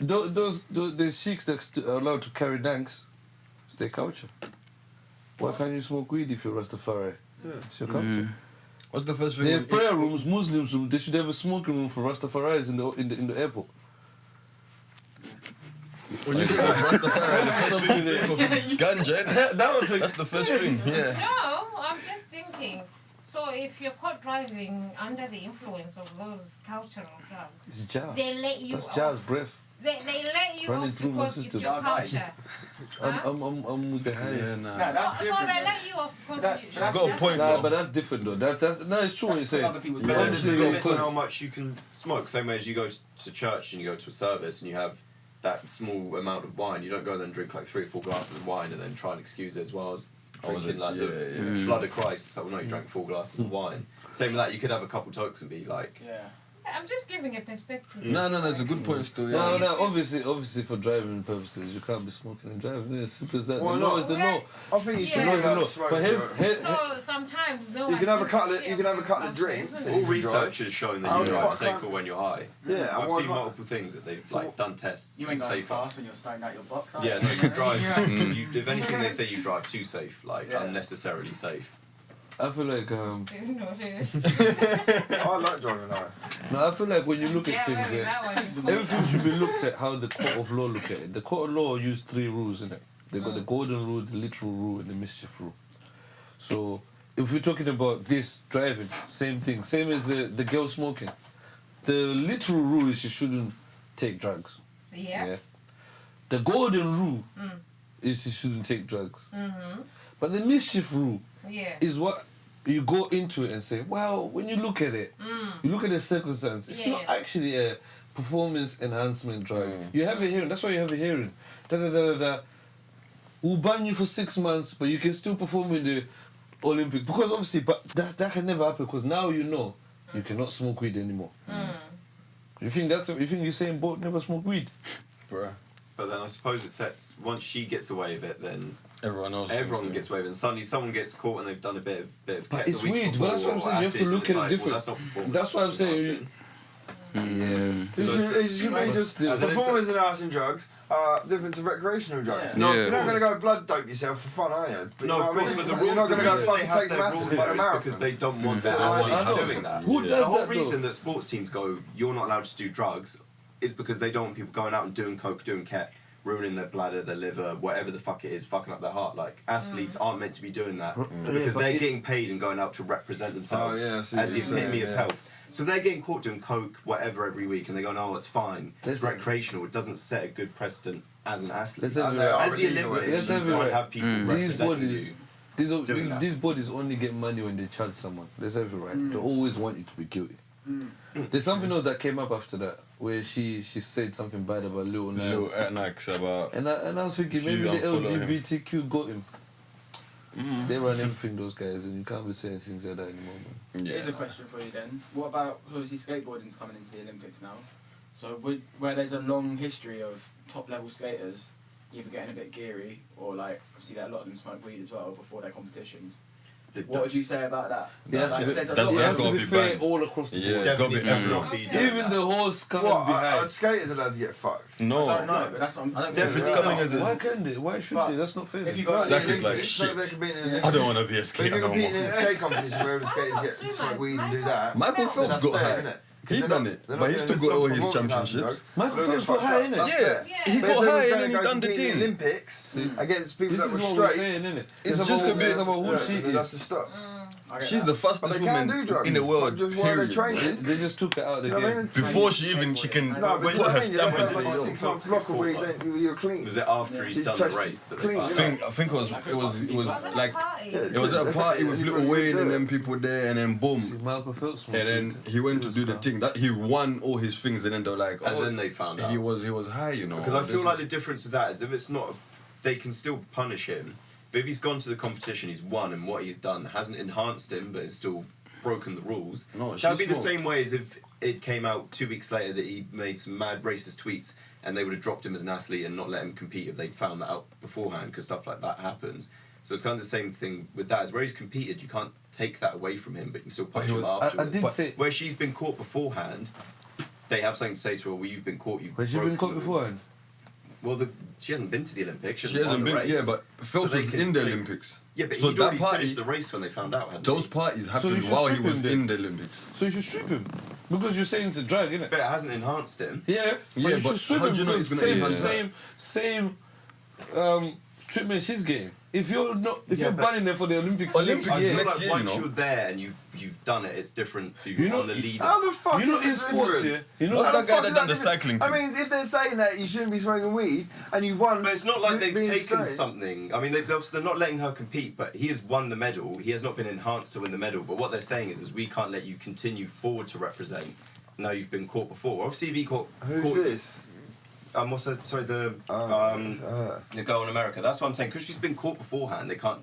Those the Sikhs that are allowed to carry danks, it's their culture. Why can't you smoke weed if you're Rastafari? Yeah. It's your culture. What's the first thing? They have prayer rooms, Muslims room. They should have a smoking room for Rastafaris in the airport. When you say Rastafari, the first thing you think of ganja, innit? That's the first thing, yeah. No, I'm just thinking. So if you're caught driving under the influence of those cultural drugs, It's jazz. they let you That's off. jazz breath. They let you Running off through my because it's system. your Yeah, guys. culture. I'm with the highest. No, that's So different. they yeah. let you off because That- you, that's got a point, Nah, bro. but that's different though. That's no, it's true what you're That's saying. other people's But there's Obviously, a limit to because- how much you can smoke. Same way as you go to church and you go to a service and you have that small amount of wine. You don't go there and drink like 3 or 4 glasses of wine and then try and excuse it as well as drinking like the blood of Christ. It's like, well, no, you drank 4 glasses of wine. Same with that, you could have a couple tokes and be like, I'm just giving a perspective. No, it's a good point still. No, obviously for driving purposes, you can't be smoking and driving. It's simple as that. Well, the law is the law. I think you should Yeah. know how to smoke. But So sometimes you can have a couple of drinks. Isn't all it? research has shown that Oh, you drive fuck, safer can't- when you're high. Yeah, I've why seen can't- multiple things that they've like done tests. You ain't going safer. fast when you're stoned out your box, are Yeah, you? no, you drive. Yeah. If anything, they say you drive too safe, like unnecessarily safe. I feel like Didn't notice. I like driving high. no, I feel like when you look at Yeah, things, well, that one is everything should be looked at how the court of law look at it. The court of law use 3 rules in it. They've got the golden rule, the literal rule, and the mischief rule. So if we're talking about this driving, same thing, same as the girl smoking. The literal rule is you shouldn't take drugs. Yeah. The golden rule is you shouldn't take drugs. Mm-hmm. But the mischief rule Yeah. is what you go into it and say, well, when you look at it, you look at the circumstance, it's not actually a performance enhancement drug. You have a hearing, that's why you have a hearing. We'll ban you for 6 months, but you can still perform in the Olympic. Because obviously, but that can never happen because now you know you cannot smoke weed anymore. You think you're saying Bolt never smoke weed? Bruh. But then I suppose it sets, once she gets away with it, then Everyone gets away with it. And suddenly someone gets caught and they've done a bit of But ket it's the week weed, but that's what I'm before, saying, or you have to acid, look and at it it's like, different. well, that's not performance That's what I'm saying. enhancing. Yes. Performance enhancing drugs are different to recreational drugs. No, You're of not going to course. go blood dope yourself for fun, are you? But No, you know of what I course, mean? but the You're not going to go reason fucking they have take their massive rules for there a is marathon. because they don't want their I athletes know. doing that. Who does The whole that, though? reason that sports teams go, you're not allowed to do drugs, is because they don't want people going out and doing coke, doing ket, ruining their bladder, their liver, whatever the fuck it is, fucking up their heart. Like, athletes aren't meant to be doing that because they're getting paid and going out to represent themselves I see as what the you're epitome saying, of yeah. health. So if they're getting caught doing coke, whatever, every week, and they go, no, it's fine, it's Listen. recreational, it doesn't set a good precedent as an athlete. Listen, And they are As the illegal. Olympics, Yes, you everywhere. can't have people These representing bodies, you. doing that. these bodies only get money when they charge someone. That's everywhere. They always want you to be guilty. There's something else that came up after that where she said something bad about Lil Nas. Little Nike about. And I was thinking If you maybe the unfollow him. LGBTQ got him. They run everything, those guys, and you can't be saying things like that anymore, man. Yeah. Here's a question for you then. What about, obviously skateboarding's coming into the Olympics now. So where there's a long history of top level skaters either getting a bit geary or like, obviously a lot of them smoke weed as well before their competitions. What would you say about that? It has Like, to be, there's a that's- lot it has of- to be gotta be fair banned. all across the Yeah, board. it's gotta be Definitely everyone. be Okay. Even the horse can't What? be Are high. skaters allowed to get fucked? No. I don't know, but that's what I don't If think it's they're coming allowed. as a- Why can't they? Why should But they? That's not fair. if you Right, got Zach the is like, Olympics, so shit. they could be in an I don't want to be a But if skater you're no competing in more. a skate competition where the skaters get Swimmers, smoke weed and do Michael- that, Michael Then Phelps that's got fair, high. innit? He done it, but he still got all his championships. Michael Look, Phelps it's got fucked high, up. innit? That's Yeah, fair. he But got if they high was and gonna then he go done the compete in thing. the Olympics against people This that is were what we're straight. saying, innit? It's It's just about, a bit- it's about who she They have to is. stop. I get She's that. the But fastest they can woman do drugs. in the world. Just while they're Period. training. They just took it out of the Do you know what I game. mean? Before she can No, but put you know what her I mean? You stamp don't into have like a it. 6 month block of where you're clean. Was it after he'd She's done touched- the race that they clean, found you out? I think it was like Party. it was at a party with Lil Wayne and then people there, and then See, boom, Michael Phelps. and then he went to do the thing that he won all his things, and then they're like, And oh, then they found out. he was high, you know. Because I feel This like is- the difference with that is if it's not, they can still punish him. But if he's gone to the competition, he's won, and what he's done hasn't enhanced him, but has still broken the rules. No, That'd be she's the not. same way as if it came out 2 weeks later that he made some mad racist tweets, and they would have dropped him as an athlete and not let him compete if they'd found that out beforehand, because stuff like that happens. So it's kind of the same thing with that. As where he's competed, you can't take that away from him, but you can still punish him afterwards. I did But say. where she's been caught beforehand, they have something to say to her. Well, you've been caught. You've Has she been broken caught the rules." beforehand? Well, she hasn't been to the Olympics. She won hasn't the been, race. yeah, but Phelps they was can in the take- Olympics. Yeah, but So he'd that already party- finished the race when they found out. hadn't Those he? parties you happened should while he strip was him then. in the Olympics. So you should strip him because you're saying it's a drag, innit? But it hasn't enhanced him. Yeah, Yeah, but you but should strip how him do you know because he's gonna enhance same treatment she's getting. If you're not, if Yeah, you're but- banning them for the Olympics, Olympics, I feel next like year, once you know. you're there and you've done it, it's different to You know- on the lead. How the fuck you know is in it sports, different? yeah, you know. What's How that the guy fuck that is done the different? cycling I thing? mean, if they're saying that you shouldn't be smoking weed and you won, But it's not like they've being taken straight. something. I mean, they're not letting her compete, but he has won the medal. He has not been enhanced to win the medal. But what they're saying is we can't let you continue forward to represent. Now you've been caught before. Obviously, if he caught. Who's this? What's that? Sorry, the girl in America. That's what I'm saying. Because she's been caught beforehand, they can't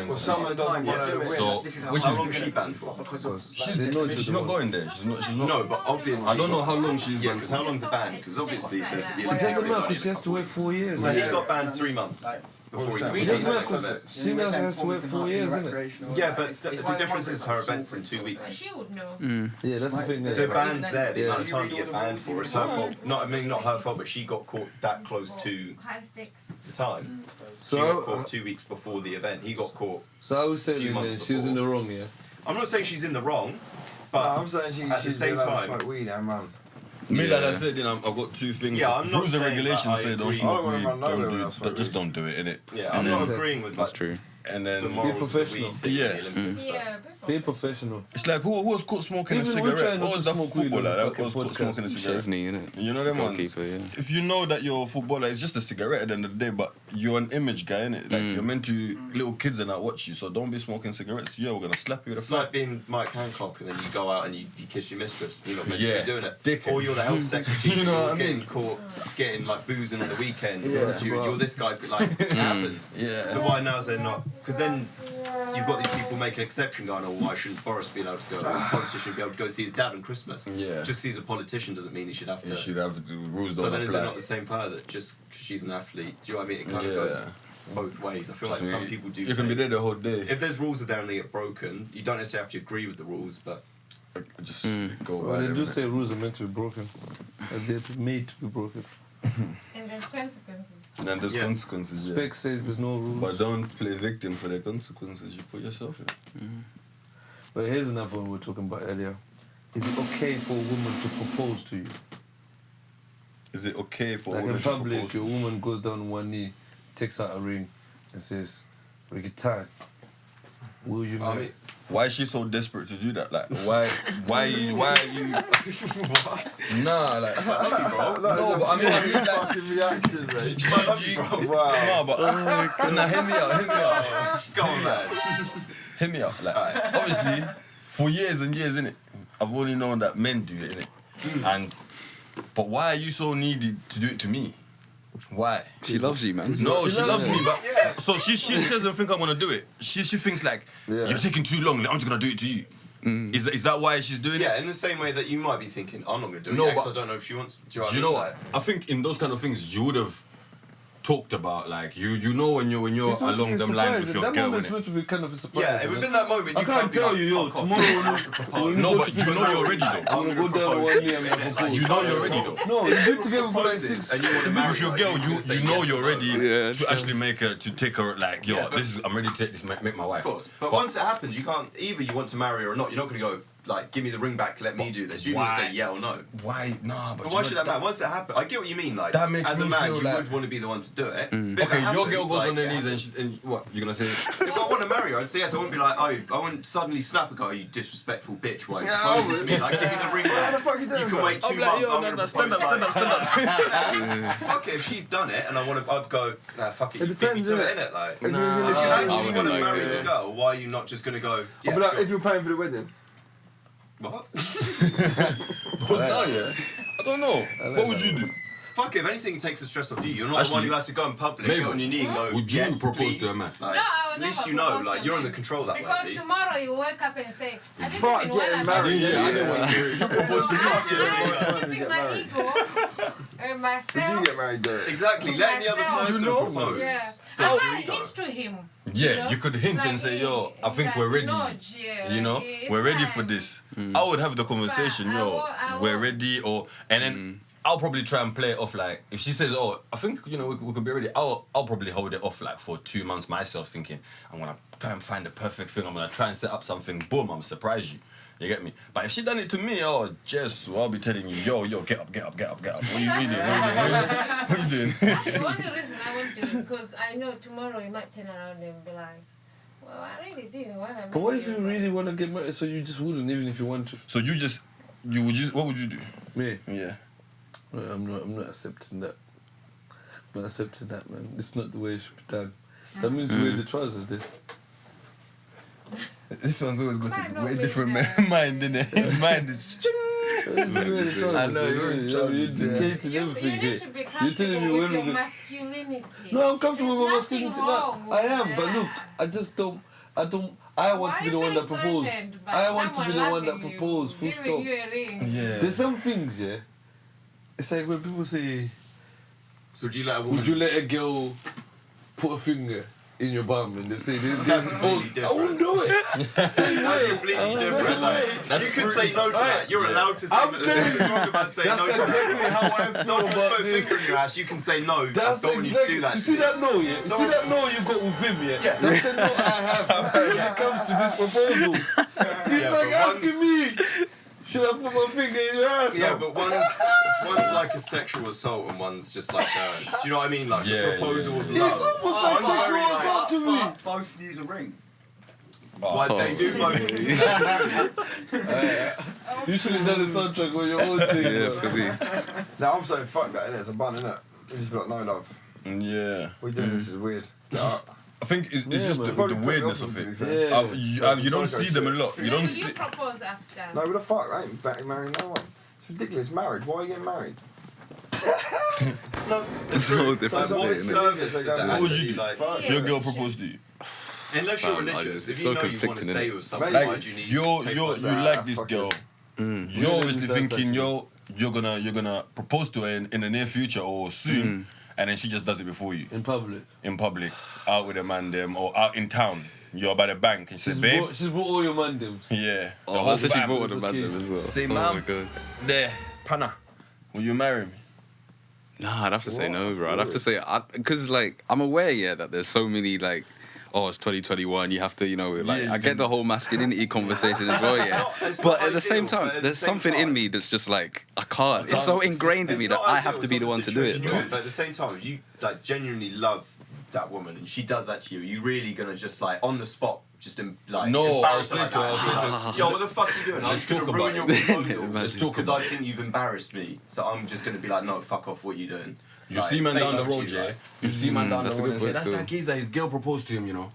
then Well, got someone doesn't want her to win. So, This is which How is long is she banned for? she's not going there. She's not. No, but obviously. I don't know how long she's Yeah, banned. because how long's the ban? Because obviously there's the It doesn't matter because she has to wait 4 years. So he got banned 3 months. Like, before he It doesn't next matter. event. Seniors has to wait 4 years, isn't it? Yeah, but the difference is her event's in 2 weeks. She would know. Yeah, that's the thing. The ban's there. The Yeah. amount of time you get banned for is her fault. Not her fault, but she got caught that close to High stakes. the time. So She got I- caught 2 weeks before the event. He got caught. So I was Few saying months then she was in the wrong, yeah. I'm not saying she's in the wrong, but I'm saying at the she's same allowed to time, smoke weed, man. Me, like I Yeah. said, I've got two things. Yeah, I'm not Rules and saying regulations that I say don't agree. smoke I don't wanna weed, run nowhere don't without smoking just weed. don't do it, innit? yeah, I'm And not then- agreeing with That's like, true. And the then morals of the professional. weed thing Yeah. in the Olympics. Yeah. Be professional. it's like who was caught smoking Even a we're cigarette? trying not What to was that smoke weed on footballer the that fucking was caught podcast. smoking a cigarette? Chesney, innit? You know them ones. Goalkeeper, yeah. If you know that you're a footballer, it's just a cigarette at the end of the day, but you're an image guy, innit? Like you're meant to little kids and that watch you, so don't be smoking cigarettes. Yeah, we're gonna slap you with a It's like flag. being Mike Hancock and then you go out and you kiss your mistress. You're not meant to Yeah. be doing it. Dickhead. Or you're the health secretary. You know what I getting mean? caught getting like boozing on the weekend. Yeah, You're this guy. Like it happens. Yeah. So why now is there not? Because then you've got these people making an exception going, oh, why shouldn't Boris be allowed to go? This politician should be able to go see his dad on Christmas. Yeah. Just because he's a politician doesn't mean he should have to. You should have the rules So don't then is it apply. not the same for her that just because she's an athlete? Do you know what I mean? It kind of Yeah. goes both ways. I feel like Just some me- people do. You can be say- there the whole day. If there's rules that there and they get broken, you don't necessarily have to agree with the rules, but Just go Well, by they them, do innit? say rules are meant to be broken. They're made to be broken. And there's consequences. And then there's Yeah. consequences. Yeah. Spec says there's no rules. But don't play victim for the consequences you put yourself in. But here's another one we were talking about earlier. Is it okay for a woman to propose to you? Is it okay for Like a woman in to public, propose? your woman goes down on one knee, takes out a ring, and says, "Rikitan, will you I marry?" mean, Why is she so desperate to do that? Like, why are you? Nah, like, no, but I mean, like, Fucking reaction, mate. I love you, bro. Wow. no, but nah, hear me out. Go on, man. Hear me out. Like, obviously, for years and years, innit, I've only known that men do it, innit, but why are you so needy to do it to me? Why? She loves you, man. No, she loves me, but Yeah. so she doesn't think I'm gonna do it. She thinks like you're taking too long. I'm just gonna do it to you. Is that why she's doing Yeah, it? in the same way that you might be thinking, I'm not going to do it No, yet 'cause but- I don't know if she wants. Do Do you know what? I think in those kind of things you would have talked about like you know when you're It's meant to along be a them lines surprise. with your That girl. moment's innit? meant to be kind of a surprise. Yeah, you within know? that moment, I you can't be tell like, you, yo, "Fuck off." tomorrow we'll No, but you know you're ready though. I'm gonna go down on one knee and I'm gonna propose. You know you're ready though. No, you've been together for like Proposes, 6. and you want to marry With your her, girl, you're gonna say you know yes you're or no. ready Yeah, to actually take her like, yo, Yeah, but- this is I'm ready to take this, make my wife. Of course, but once it happens, you can't. Either you want to marry her or not. You're not going to go like, give me the ring back, let me do this. You're going to why? say yeah or no. Why? Nah, But why should that matter? Once it happens, I get what you mean. Like, That makes as a me man, feel you like- would want to be the one to do it. But if it Okay, your happens, girl goes like, on her it knees happens. and what? You're gonna say? If I want to marry her, I'd say yes. I wouldn't be like, oh, I wouldn't suddenly snap a guy, you disrespectful bitch. Why are you Yeah, I proposing to would. me? Like, give me the ring What the back. fuck you doing, You can bro? wait 2 I'm like, months. yo, I'm no, gonna no, stand up, propose, stand up, stand up. Fuck it, if she's done it and I'd go, nah, fuck it, It you beat me depends, to innit? it, innit? Like, If you was in if the you're future, actually I going to wouldn't marry like the it. girl, why are you not just going to go, yeah, I'll be like, sure. if you're paying for the wedding. What? Because now, yeah, I don't know. What would you do? Fuck it, if anything, it takes the stress off you. You're not the Actually, one who has to go in public, maybe. get on your knee and go, Would you yes, propose please. to a man? Like, No, I would at least never you know, propose to like, a you're in man. the control that way, at Because least. tomorrow you wake up and say, I didn't Fuck even getting wanna married. do Yeah, I it. didn't want to do it. You proposed to me. I'm keeping my married. ego and Did you myself. get married though? Exactly, letting the other Myself. person You know? propose. Yeah. Says I your might ego. hint to him. Yeah, you could hint and Like, say, yo, I think we're ready. nudge, yeah, You know, like, it's we're ready for time. this. I would have the conversation, But I yo, won't- we're ready, and then I'll probably try and play it off like, if she says, oh, I think, you know, we could be ready, I'll probably hold it off like for 2 months myself, thinking, I'm gonna try and find the perfect thing, I'm gonna try and set up something, boom, I'm surprise you. You get me? But if she done it to me, oh, Jess, I'll be telling you, yo, get up. What are you doing? What are you doing? That's the only reason I won't do it, because I know tomorrow you might turn around and be like, well, I really didn't want to. But what if you really want to get married, so you just wouldn't, even if you want to? So what would you do? Me? Yeah. Well, I'm not accepting that. I'm not accepting that, man. It's not the way it should be done. That means you wear the trousers then. This one's always got Might a not way be different there. mind, innit? His mind is I know, you're in trousers, You're yeah. dictating You everything, need yeah. to be You're comfortable telling me with when your we're gonna... masculinity. No, I'm comfortable with my There's masculinity. nothing No, wrong I with am, but that. look, I just don't... I want Why to be are the you one that feeling proposed. threatened by I want to be the someone one that loving you, proposed, full giving stop. you a ring? Yeah. There's some things, yeah. It's like when people say, So would you let a woman... would you let a girl put a finger in your bum and they say, That's completely I wouldn't do it. Same way. completely different. Like, you could say no to that. You're allowed to say I'm no. telling you, Wrong about saying that's no to that. exactly how I feel Someone just about put a this. finger in your ass, you can say no. That's I don't want you to exactly. do that. You see that no, yeah? You see that no you got with him, yeah? Yeah. That's the no I have when it comes to this proposal. He's Yeah, like but asking me, should I put my finger in your ass? Yeah, but one's like a sexual assault and one's just like do you know what I mean? Like a proposal of It's love. almost like I'm sexual very, assault to me. Both use a ring. Why they do both. You should have done the soundtrack on your own thing. Yeah, bro. for me. Now I'm saying fuck that, innit? It's a bun, innit? You just be like, no love. Yeah. What are you doing? This is weird. Get up. I think it's Yeah, just man. the Probably put me weirdness off of them, it. to be fair. Yeah. You don't see them a lot. You don't When see. you propose after? No, what the fuck? I ain't back marrying no one. It's ridiculous. Marriage. Why are you getting married? No, It's all different. So what what isn't it? service does that What would you actually, do? like? Fuck. If your girl proposed to you, Unless you're Fam, like, religious, it's if so you know you want to conflicting, stay innit? with someone, Mate, why do you need you to take you Nah, like this fuck girl. it. You're obviously Really thinking sensitive. you're gonna propose to her in the near future or soon, and then she just does it before you In public. in public, out with a man them or out in town. You're by the bank and she says, babe, She's brought all your mandems. yeah. Oh, the I whole said she fam. brought the was man okay. them as well. Say, Oh ma'am. my god. There, Panna, will you marry me? Nah, I'd have to say What? no, bro. I'd have to say, because like I'm aware, yeah, that there's so many like, oh, it's 2021. You have to, you know, like Yeah, I get the whole masculinity conversation as well, yeah. it's But not at the same ideal, time, but at there's the same something in time- me that's just like I can't. It's so ingrained in me It's that not I ideal, have to it's be not the one to do it. situation, But at the same time, if you like genuinely love that woman and she does that to you, you really gonna just like on the spot just like No, embarrass her I'll like say to her, that. Yo, what the fuck are you doing? I'm Let's just gonna talk ruin about your it. proposal Let's talk because about I think you've embarrassed me. So I'm just gonna be like, no, fuck off. What you doing? You Like, see man say down no the to road, you, yeah? like, You see man down the that's a road good and say, point that's still. that geezer, his girl proposed to him, you know?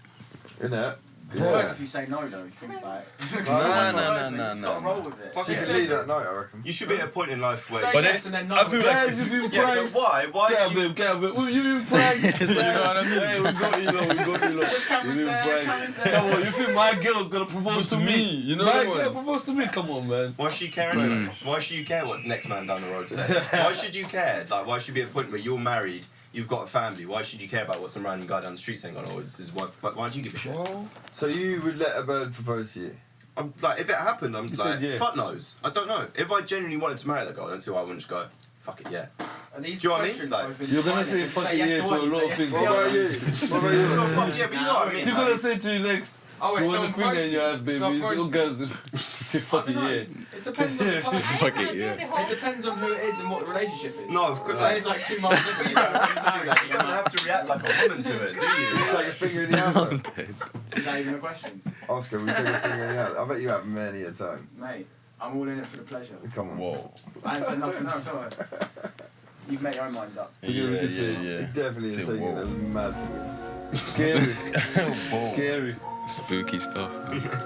Innit? It's worse Yeah. if you say no, though. You think like, Nah. Just gotta roll with it. Fuck You it. can leave that night, I reckon. You should be at a point in life where. Say But then- yes and then no. I feel like- Guys, you've been Yeah, but pranked. why? Why? Get do you- a bit. You've been pranked. You know what I mean? Hey, we got you, we got you. Just cameras You've been there, pranked. cameras there. Come on, you think my girl's gonna propose to me? You know My the girl ones. proposed to me? Come on, man. Why should you care? Anyway? Why should you care what next man down the road says? Why should you care? Like, why should you be at a point where you're married, you've got a family? Why should you care about what some random guy down the street saying? Oh, this is why. Why do you give a shit? So you would let a bird propose to you? I'm like, if it happened, I'm You like, said yeah. fuck knows. I don't know. If I genuinely wanted to marry that girl, I don't see why I wouldn't just go, fuck it, yeah. And these Do you know what I mean? questions Like, both You're gonna intertwined. say If you fucking yes yeah to to one, a you lot say of yes things. to What the about other. you? What about you? No, fuck yeah, but you know what I mean. She's gonna say to you next. Oh, She wait, want so a finger in your ass, baby. so It's all approach- guys say fucking yeah. It depends on the person. Fuck it, yeah. It depends on who it is and what the relationship is. No, of course. Because it's like 2 months different. You don't have to do that. You don't have to react like a woman to it, do you? You take a finger in the ass. Is that even a question? Oscar, we take a finger in the ass. I bet you have many a time. Mate, I'm all in it for the pleasure. Come on. Whoa. I ain't said nothing else, have I? You've made your own mind up. Yeah. It definitely is Say taking whoa. them mad fingers. Scary. Whoa. Scary. Spooky stuff.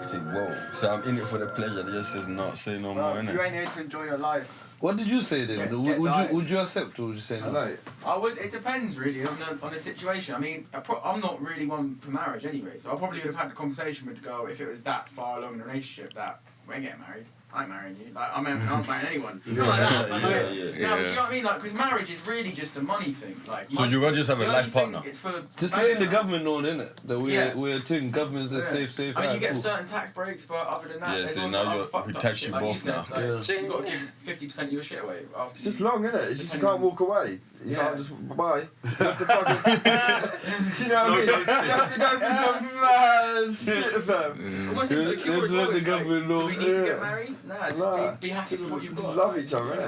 Say, whoa. So I'm in it for the pleasure. They just says not say no Well, more, if you innit? ain't here to enjoy your life, What did you say then? Get Would died. you accept or would you say I no? know. I would. It depends really on the situation. I mean, I'm not really one for marriage anyway, so I probably would have had the conversation with the girl if it was that far along in the relationship that we ain't getting married. I ain't marrying you. Like I'm not marrying anyone. Not like that. But like, Yeah. no, but do you know what I mean? Like, because marriage is really just a money thing. Like, So money, you rather just have a the life only thing partner? It's for Just letting the government know, innit? That Yeah. we're a thing. Government's a Yeah. safe. I mean, you alright, get cool. certain tax breaks, but other than that, Yeah, there's so also now other you're- fucked we up tax shit. you Like both said, now. like, Yeah. you've got to give 50% of your shit away. After It's just long, isn't it? It's just you can't walk away. You Yeah. can't just bye. You have to fucking. Do you know what I mean? No, You have to go through some mad shit, fam. It's almost Yeah, insecure yeah, as to well. let the It's like, government do know. we need to Yeah. get married? Nah, just be happy Just, with what you've just got. love each other, Yeah.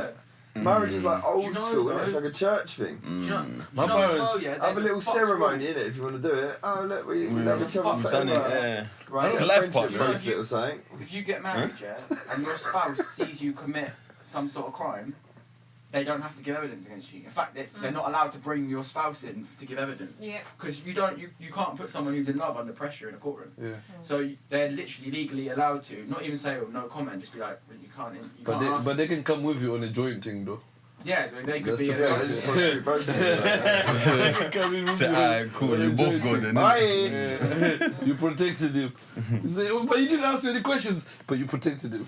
innit? Marriage is like old Do you know, school, innit? though? It's like a church thing. Do you know, My do you know as parents well, yeah, Have there's a little fuck ceremony in it if you want to do it. Oh, look, we love each other fuck Done it, forever. yeah. Right. It's a Like life friendship partner. bracelet or something. If you get married, yeah, and your spouse sees you commit some sort of crime, they don't have to give evidence against you. In fact, they're not allowed to bring your spouse in to give evidence. Yeah. Because you can't put someone who's in love under pressure in a courtroom. Yeah. So they're literally legally allowed to, not even say, oh, no comment, just be like, well, you can't ask. But they can come with you on a joint thing though. Yeah, so they could That's be the a thing. Yeah, they just prosecute both of you. They can come in with Say, you alright, cool, on a you both joint go thing. then. Bye. Yeah. You protected him. You say, oh, but you didn't ask me any questions. But you protected him.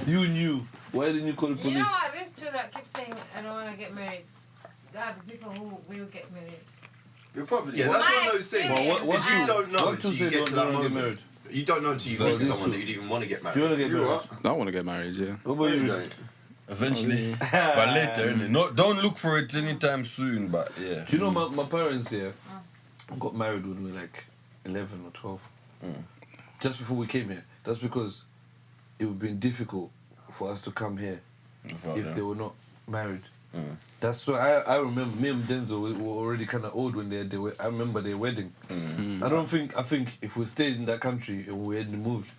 You knew. Why didn't you call the You police? know what? There's two that keep saying, I don't want to get married. There are the people who will get married. You're probably. Yeah, that's one of those things. Well, what Because you don't know what until to you say get to that don't get moment. married? You don't know until you So meet this someone too. that you'd even want to get Do you want married. to get You married? what? I want to get married, yeah. What about you? don't. Eventually. But later, innit? No, don't look for it anytime soon, but yeah. Do you know my parents here got married when we were like 11 or 12. Just before we came here. That's because it would have been difficult for us to come here if they were not married. That's so I remember me and Denzel were already kind of old when they were. I remember their wedding. I think if we stayed in that country and we hadn't moved,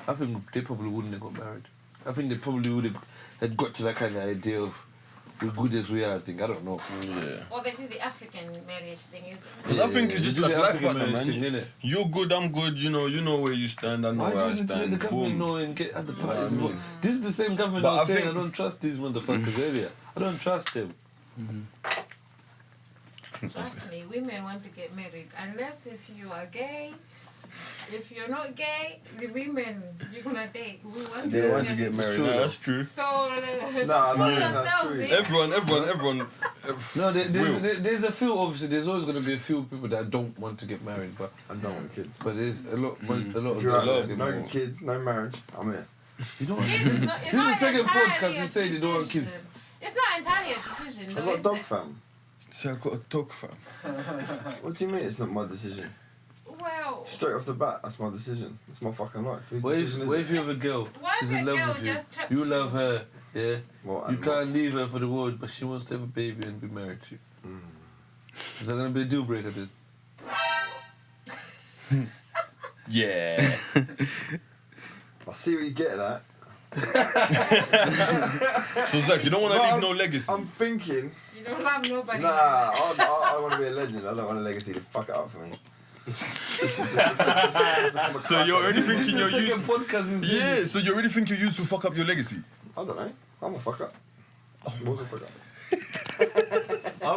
I think they probably wouldn't have got married. I think they probably would have had got to that kind of idea of we're good as we are. I think I don't know. Yeah. Well, that is the African marriage thing, isn't it? 'Cause I think it's just do like the life African partner, marriage man. thing, innit? You're good, I'm good, you know where you stand, I know Why do where I you need to let stand. the government Boom. know and get at the parties? I mean- This is the same government But that was I saying think- I don't trust these motherfuckers earlier. I don't trust them. Trust me, women want to get married. Unless if you are gay. If you're not gay, the women you're going to date, we want They want to get married. true, Nah, though. that's true. So, Nah, pull that's yourselves true. in. Everyone. No, Will. there's a few. Obviously, there's always going to be a few people that don't want to get married, but I don't want kids. there's a lot of If girls you're out that there, get no married. kids, no marriage, I'm in. You know, It's this not- it's is the not second entirely podcast a to say they don't want kids. decision. It's not entirely a decision, I've though, got a is dog it? fam. So I got a dog, fam. What do you mean it's not my decision? Well, Straight off the bat, that's my decision. It's my fucking life. Whose What decision if is it? you have a girl? Why She's is in a love girl with you. just touch You you? love her, yeah. What You animal? can't leave her for the world, but she wants to have a baby and be married to you. Is that gonna be a deal breaker, dude? Yeah. I see what you get at. So Zach, you don't want to But leave no legacy. I'm thinking, you don't love nobody. nah, I want to be a legend. I don't want a legacy to fuck it up for me. So you're already thinking your Second youth. podcast is Yeah, so you already think your youth will fuck up your legacy. I don't know. I'm a fuck up. What's a fuck up?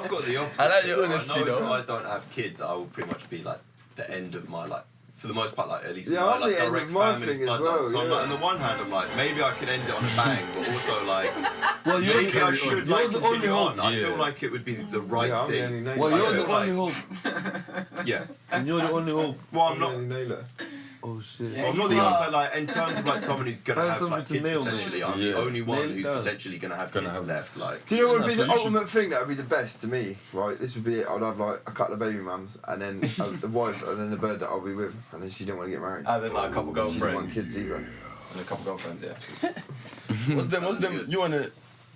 I've got the opposite. I like your So honesty, I know though. if I don't have kids, I will pretty much be like the end of my for the most part, like at least Yeah, my I'm like the end of direct my family's thing as bloodline. well, So I'm yeah. like, on the one hand, I'm like, maybe I could end it on a bang, but also like, Well, you're maybe I should you're like the only continue hope. on. I Yeah. feel like it would be the right Yeah, I'm the thing. only nailer. Well, I you're feel the only like- hope. Yeah. And you're the only hope. Well, I'm I'm the not. only nailer. Oh shit. Well, I'm not the young, but like in terms of like someone who's gonna Find have something like to kids nail, potentially, mate. I'm Yeah. the only one Nail it who's down. potentially gonna have Gonna kids have- left. Like, Do you know what would be So the you should- ultimate thing that would be the best to me? Right, this would be it. I'd have like a couple of baby mums, and then the wife, and then the bird that I'll be with, and then she didn't want to get married. and then like a couple She didn't want girlfriends kids either. and a couple girlfriends. Yeah. What's them? You want a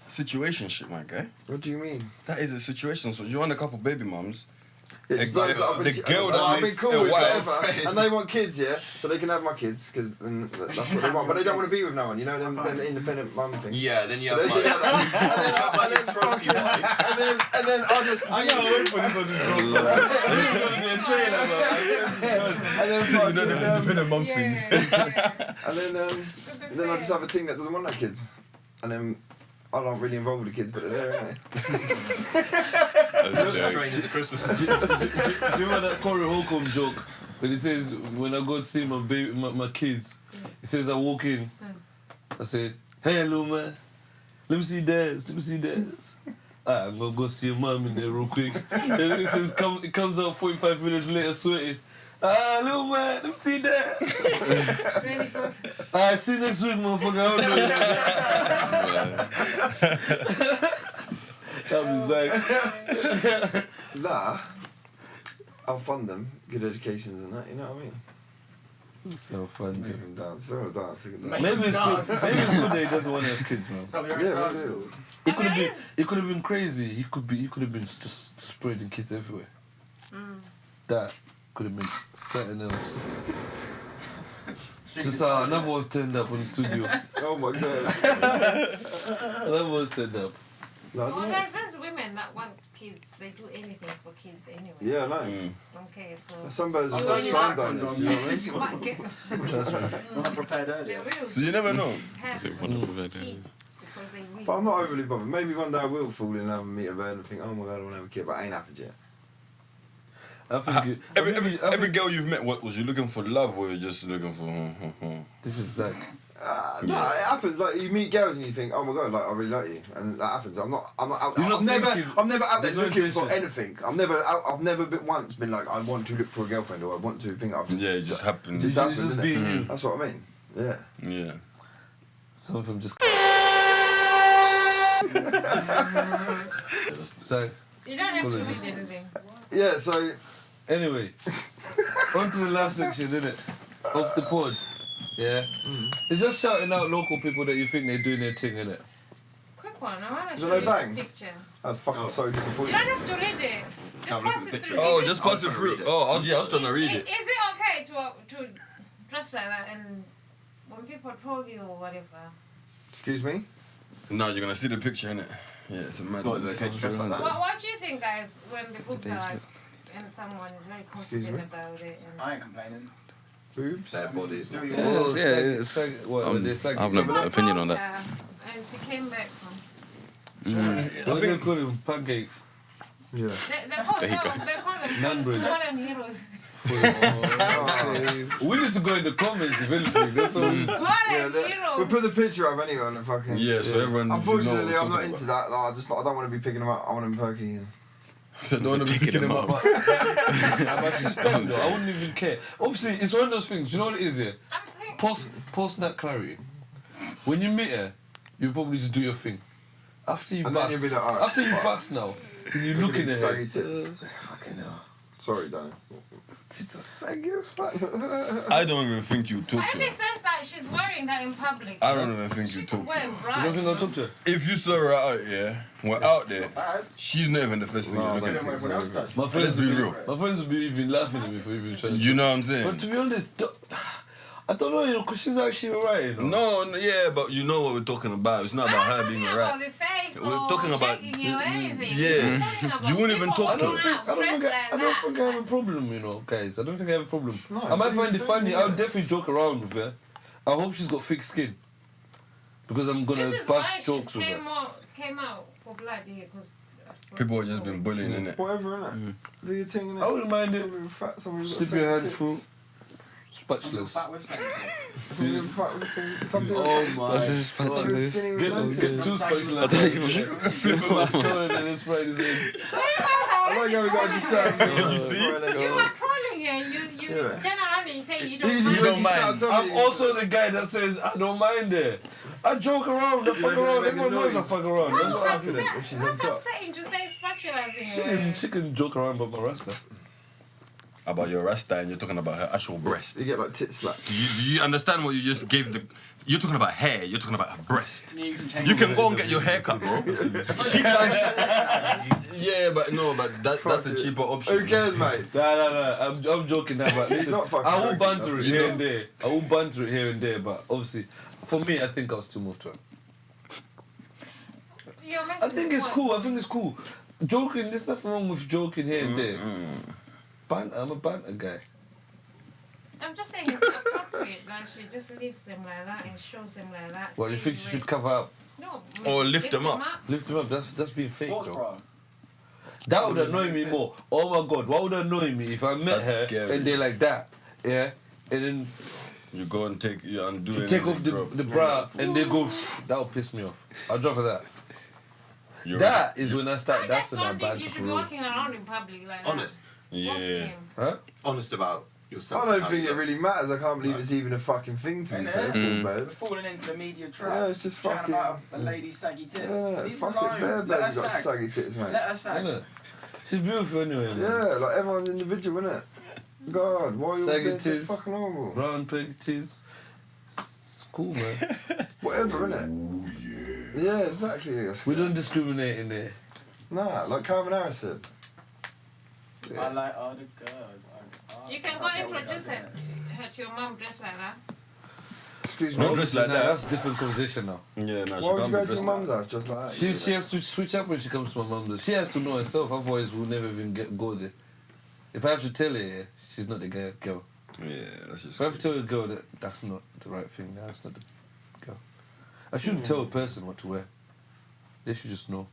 situationship, my guy? What do you mean? That is a situation. So you want a couple baby mums. Yeah, just The- birds that I've been, the girl that I've been I've- cool a with wife. forever, and they want kids, yeah, so they can have my kids because that's what they want. But they don't want to be with no one, you know, them independent mum thing. Yeah. Then you So have they like, do that, like your trophy wife. and then I'll just. I can't wait for this one to drop. This is gonna be a trailer, man. And then You know them fucking, independent mum things. and then I just have a team that doesn't want no kids, and then I'm not really involved with the kids, but they're there, aren't That's a Just joke. trained as a Christmas. Do you remember that Corey Holcomb joke? When he says, when I go to see my baby, my kids, he says, I walk in, I said, hey, hello, man. Let me see dads, let me see dads. I'm gonna go see your mom in there real quick. And he says, it comes out 45 minutes later sweating. Hello, man, let me see that. Then he goes, Alright, see you next week, motherfucker. I'll do it. That was like, they? Nah. I'll fund them, good educations and that, you know what I mean? so fun, Make dude. them dance. If they want to dance, they can dance. Make Maybe it's them good. dance. Maybe it's good that he doesn't want to have kids, man. Probably Yeah, yeah, maybe it is. It could have There been. is. It could have been crazy. He could have been just spreading kids everywhere. That could have been something else. Just another one's turned up in the studio. Oh my god. Another one's turned up. No, I well, don't know. there's women that want kids. They do anything for kids anyway. Yeah, I know. Okay, so. Some birds I've are got sperm you donors, you know what I mean? You might get Trust me. I'm not prepared they earlier. will So you never know. have So one of the kids better. because they will. But I'm not overly bothered. Maybe one day I will fall in love and meet a bird and think, oh my god, I want to have a kid, but it ain't happened yet. I think. I Every think girl you've met, what was you looking for love or you just looking for? this is Zach. No, it happens. Like you meet girls and you think, oh my god, like I really like you, and that happens. I'm not out. You're not I'm never thinking- out there there's no looking for intention. anything. I've never once been like I want to look for a girlfriend or I want to think I've just. Yeah, it just happened. It just It's happens, just innit? being you. That's what I mean. Yeah. Yeah. Some of them just. So You don't have to read anything. Yeah. So anyway, on to the last section, innit? Of the pod. Yeah. It's just shouting out local people that you think they're doing their thing, innit? Quick one. I want Is to it show no you bang? this picture. I was fucking so You disappointed. don't have to read it. Just Can't look pass at the it picture. through. Oh, Is just it- pass it through. Oh, yeah, I was trying to read it. Is it okay to dress like that and when people told you or whatever? Excuse me. No, you're gonna see the picture, innit? Yeah, it's a mad. What, is it okay to dress like that? What do you think, guys, when the boobs are like, and someone is very Excuse confident me? about it? And I ain't complaining. Boobs. Their bodies. Do not- you- Yeah, it's- yeah, it's- They're I have no Someone opinion told on that. her, and she came back from. I think they call them pancakes. Yeah. They call There you go. them. They call them. Nunbridge. They call them heroes. We need to go in the comments if anything. That's all. Call Yeah, them heroes. we'll put the picture up anyway on the fucking. Yeah, so everyone. Unfortunately, you know I'm what not into that. Like, I don't want to be picking them up. I want them perky. And... So don't want to be picking them up. But she's bad though. I wouldn't even care. Obviously, it's one of those things. Do you know what it is here? I'm thinking. Post that clarity. When you meet her, you probably just do your thing. After you And then bust, you'll be like, alright, after you fuck. bust now, and you look in Saggy the tits. fucking hell. Sorry, Danny. It's a saggy as fuck. I don't even think you talk I to only her. sense that she's wearing that in public. I don't even think you She talk could to wear her. bra. You don't think I'll talk to her? If you saw her out here, we're out there, Bad. she's not even the first thing No, you're I looking don't at. think so. Everyone else does. My friends Let's be will real. My friends will be even laughing at me for even trying to. You know what I'm But saying? to be honest, I don't know, you know, because she's actually alright, you know. No, yeah, but you know what we're talking about. It's not about her being about alright. the face We're or talking about- shaking you or anything. Yeah. We're talking about You wouldn't even people talk to who her. I don't dress think like I don't that. think I have a problem, you know, guys. I don't think I have a problem. No, I might find it funny. yeah. I'll definitely joke around with her. I hope she's got thick skin. Because I'm gonna This is why bust she jokes with her. came out for blood here because People have just been bullying, innit? Whatever, innit? Do your thing, innit? I wouldn't mind it. Some of them fat, some of them Slip got your hand saggy through. tits. Spatulas. Fat website. Some of them fat with some people. Oh my. That's his Some of them spatulas. skinny with Get no two tits. spatulas. Flip them out. And then spread his head. I like how we got to say. You see? You are trolling here. You Yeah. generally say you don't You mind. don't mind. I'm also the guy that says I don't mind it. I joke around, I fuck around. Everyone knows I fuck around. That's what I'm doing. That's she's on top. upsetting to say spatula She can joke around about my rasta. About your rasta and you're talking about her actual breast. You get like tit slapped. Do you understand what you just gave the... You're talking about hair, you're talking about her breast. You can change You can go and get your hair cut, bro. Yeah, but no, but that's a cheaper option. Who cares, mate? Nah. I'm joking now, but listen, not fucking I will joking, banter it that's- here and there. I will banter it here and there, but obviously, for me, I think I was too moved to it. I think it's cool. I think it's cool. Joking, there's nothing wrong with joking here and there. Banter, I'm a banter guy. I'm just saying it's appropriate that she just leaves them like that and shows them like that. Well, you think she should cover up? No. Or lift them up. Lift him up, that's being fake, Sports though. bra. That would annoy me more. Oh my god, what would annoy me if I met That's her scary. and they're like that, yeah? And then You go and take... You undo you it take and off drop. the bra and they go, that would piss me off. I'd rather that. You're That is when I I start, that's just when I don't think banter you for should be real. walking around in public like that. Honest. Yeah. Mostly. Huh? Honest about yourself. I don't think it really matters. I can't believe it's even a fucking thing, to be Innit? fair. Poor We're bird. falling into the media trap. Yeah, it's just Chatting fucking. about a lady's saggy tits. Yeah, Leave fuck her it. Bear alone. Let her bird's got sag. saggy tits, mate. Let her sag. Innit? She's beautiful anyway, man. Yeah, like everyone's individual, innit? God, why are you all Saggy being so tits. fucking horrible? Brown peg tits. It's cool, man. Whatever, innit? Yeah, exactly. We don't discriminate in there. Nah, like Calvin Harris said. I like all the girls. You can go introduce her to your mum dressed like that. Excuse No, me. dress like Nah, that. that's a different conversation now. Yeah, no, Why would she you can't go be to your dressed mum's like house just like that? She has to switch up when she comes to my mum's. She has to know herself, otherwise we'll never even go there. If I have to tell her, yeah, she's not the girl. that. Yeah, that's just... If I have to tell a girl that that's not the right thing, that's not the girl. I shouldn't tell a person what to wear. They should just know.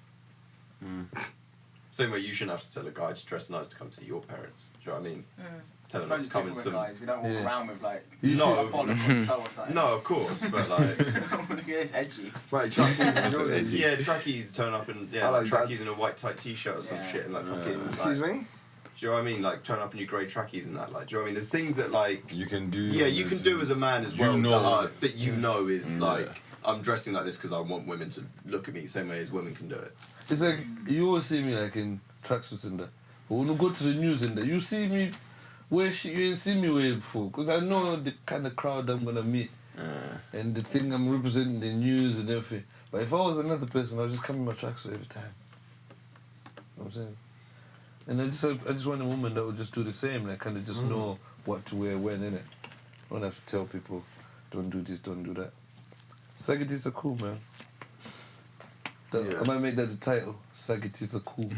Same way you shouldn't have to tell a guy to dress nice to come see your parents. Do you know what I mean? telling Suppose them it's to come in different with some. guys. We don't walk Yeah. around with like You No. a bollock on the show or something. No, of course, but like. Look at this edgy. Right, trackies and That's what Jordans. yeah, trackies turn up in I like trackies that. and a white tight t-shirt or some Yeah. shit and like fucking. Excuse like, me? Do you know what I mean? Like turn up in your grey trackies and that. Like, do you know what I mean? There's things that like. You can do. Yeah, you can do as a man as You well. know. That you know is Yeah. like I'm dressing like this because I want women to look at me the same way as women can do it. It's like you always see me like in tracksuits and that. But when you go to the news and that, you see me wear shit you ain't seen me wear before. Because I know the kind of crowd I'm gonna meet and the thing I'm representing, the news and everything. But if I was another person, I'd just come in my tracksuit every time. You know what I'm saying? And I just want a woman that would just do the same, like kind of just know what to wear when, innit? I don't have to tell people, don't do this, don't do that. Sagitties are cool, man. I might make that the title. Sagitties are cool.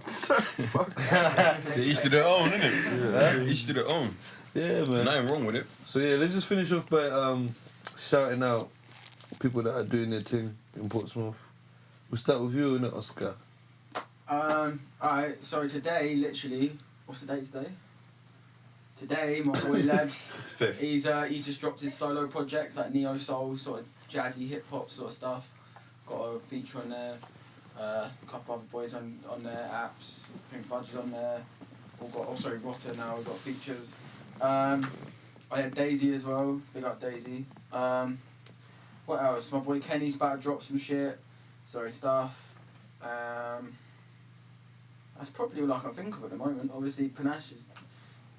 So each to their own, innit? Yeah. Each to their own. Yeah, man. Nothing wrong with it. So yeah, let's just finish off by shouting out people that are doing their thing in Portsmouth. We'll start with you, innit, Oscar? Alright, so today, literally, what's the date today? Today, my boy Lebs, It's fifth. he's just dropped his solo projects like neo soul, sort of jazzy hip hop sort of stuff. Got a feature on there, a couple other boys on there, Apps, I think Budge is on there. Rotter now, we've got features. I had Daisy as well, big up Daisy. What else? My boy Kenny's about to drop some shit, stuff. That's probably all I can think of at the moment. Obviously, Panache is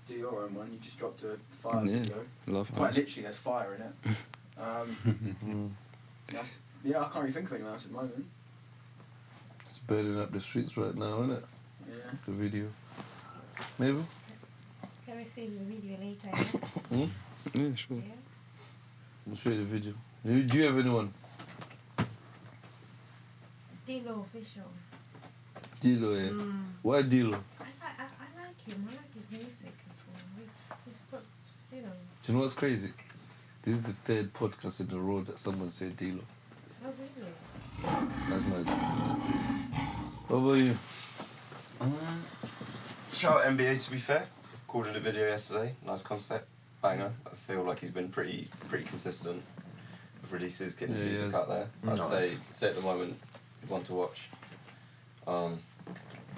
do your own one. You just dropped a fire video. Love Quite that. literally, there's fire in it. I can't really think of anyone else at the moment. It's burning up the streets right now, isn't it? Yeah. The video. Maybe? Can we see the video later? Yeah, sure. Yeah. We'll show you the video. Do you have anyone? Dilo official. Dilo, yeah. Why Dilo? I like him. I like his music as well. He's got, you know. Do you know what's crazy? This is the third podcast in a row that someone said Dilo. Oh, really? That's my. What about you? Shout out NBA to be fair. Recorded a video yesterday. Nice concept. Banger. I feel like he's been pretty consistent with releases, getting the music out there. I'd say at the moment, one to watch.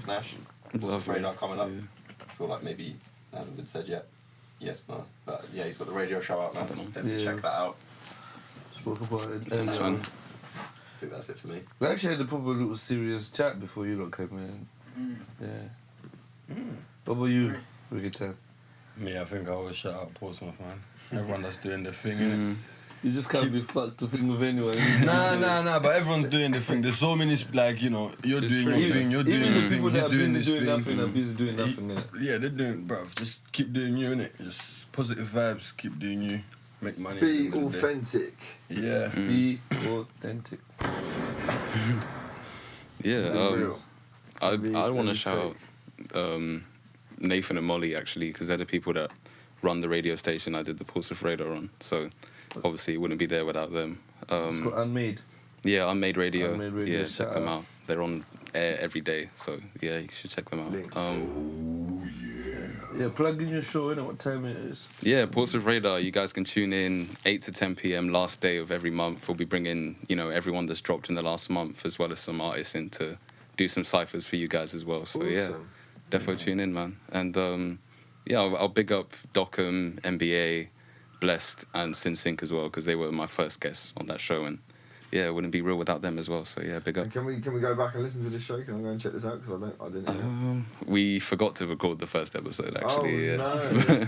Nash. Lovely. Radar coming up. Yeah. I feel like maybe it hasn't been said yet. Yes, no. But yeah, he's got the radio show out now. Definitely check that out. Spoke about it Nice earlier. one. I think that's it for me. We actually had a proper little serious chat before you lot came in. Yeah. What about you, Ricky Tan? Me, I think I always shout out Portsmouth, man. Everyone that's doing their thing, innit? You just can't be fucked to think with anyone. Nah, but everyone's doing their thing. There's so many, like, you know, you're It's doing true. your thing, you're doing Even your the thing, people he's that are doing busy this doing thing. nothing are busy doing nothing, innit? Yeah, they're doing, bruv, just keep doing you, innit? Just positive vibes, keep doing you, make money. Be at the end of the day. authentic. Yeah. Be authentic. Yeah, Be real. I Be want to fake. shout out Nathan and Molly, actually, because they're the people that run the radio station I did the Portsmouth Radar on. So obviously it wouldn't be there without them. It's got Unmade. Yeah, Unmade Radio. Unmade Radio, Yeah, shout check them out. out. They're on air every day, so yeah, you should check them out. Link. Yeah, plug in your show, innit? What time it is? Yeah, Portsmouth Radar, you guys can tune in 8 to 10 p.m. last day of every month. We'll be bringing, everyone that's dropped in the last month, as well as some artists in to do some ciphers for you guys as well. So yeah, Awesome. defo tune in, man. And yeah, I'll big up Dockham, NBA, Blessed, and Sin Sync as well, because they were my first guests on that show. And yeah, it wouldn't be real without them as well. So yeah, big up. And can we go back and listen to this show? Can I go and check this out? Because I didn't hear it. We forgot to record the first episode, actually. Oh, yeah. no.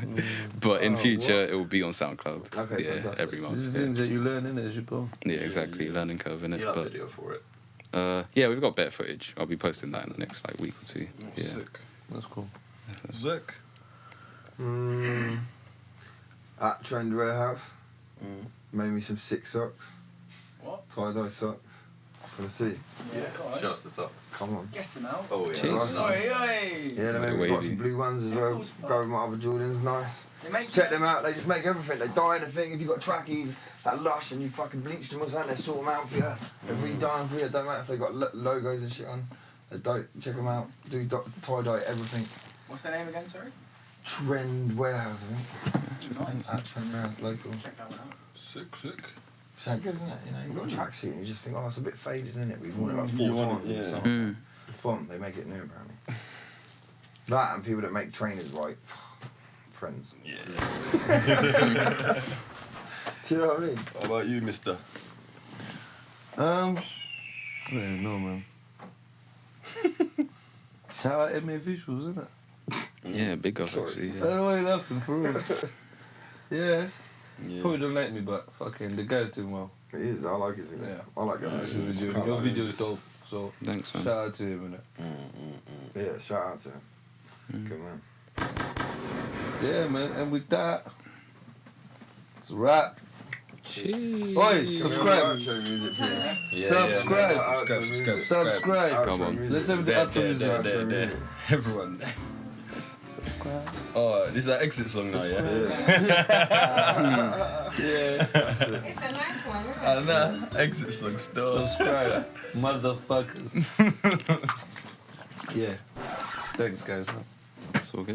But in Oh, future, what? it will be on SoundCloud. Okay, yeah, fantastic. every This month. is Yeah. things that you learn, innit, as you go. Yeah, exactly. Learning curve in it. You have But video for it. yeah, we've got better footage. I'll be posting that in the next week or two. Yeah. Sick. That's cool. Sick. At Trend Warehouse, made me some sick socks. What? Tie-dye socks. For the sea. Yeah, go on. Show us the socks. Come on. Get him out. Oh yeah. Cheers. Oi, oi. Yeah, they made me Wavy. got some blue ones as well. Cool's Go with my other Jordans, nice. They make Just check them out, they just make everything. They dye anything. If you got trackies that lush and you fucking bleached them or something, they sort them out for you. They re-dye them for you. It don't matter if they got logos and shit on. They don't. Check them out. Do tie-dye everything. What's their name again, sorry? Trend Warehouse, I think. Nice. At Trend Warehouse local. Check that one out. Sick. So good, isn't it? You know, you've got a tracksuit and you just think, oh, it's a bit faded, isn't it? We've worn it like You 4 want times. it, in the yeah. summer. Boom, they make it new apparently. That and people that make trainers right. Friends. Yeah. Do you know what I mean? What about you, mister? I don't even know, man. Shout out MA Visuals, isn't it? Yeah, big up actually. I Yeah. don't know why you're laughing, for real. Yeah. Yeah. Probably don't like me, but fucking the guy's doing well. It is, I like his video. Yeah. I like that. Actually, your video's dope, so Thanks, man. shout out to him, innit? Yeah, shout out to him. Good man. Yeah, man, and with that, it's a wrap. Cheers. Oi, subscribe. Outro music, please. Subscribe. Subscribe. Come on. Let's have the outro music. There. Everyone there. Subscribe. Oh, this is our exit song now, yeah? Yeah. It's a nice one, isn't it? Nah, exit song still. Subscribe, motherfuckers. Yeah. Thanks, guys, man. It's all good.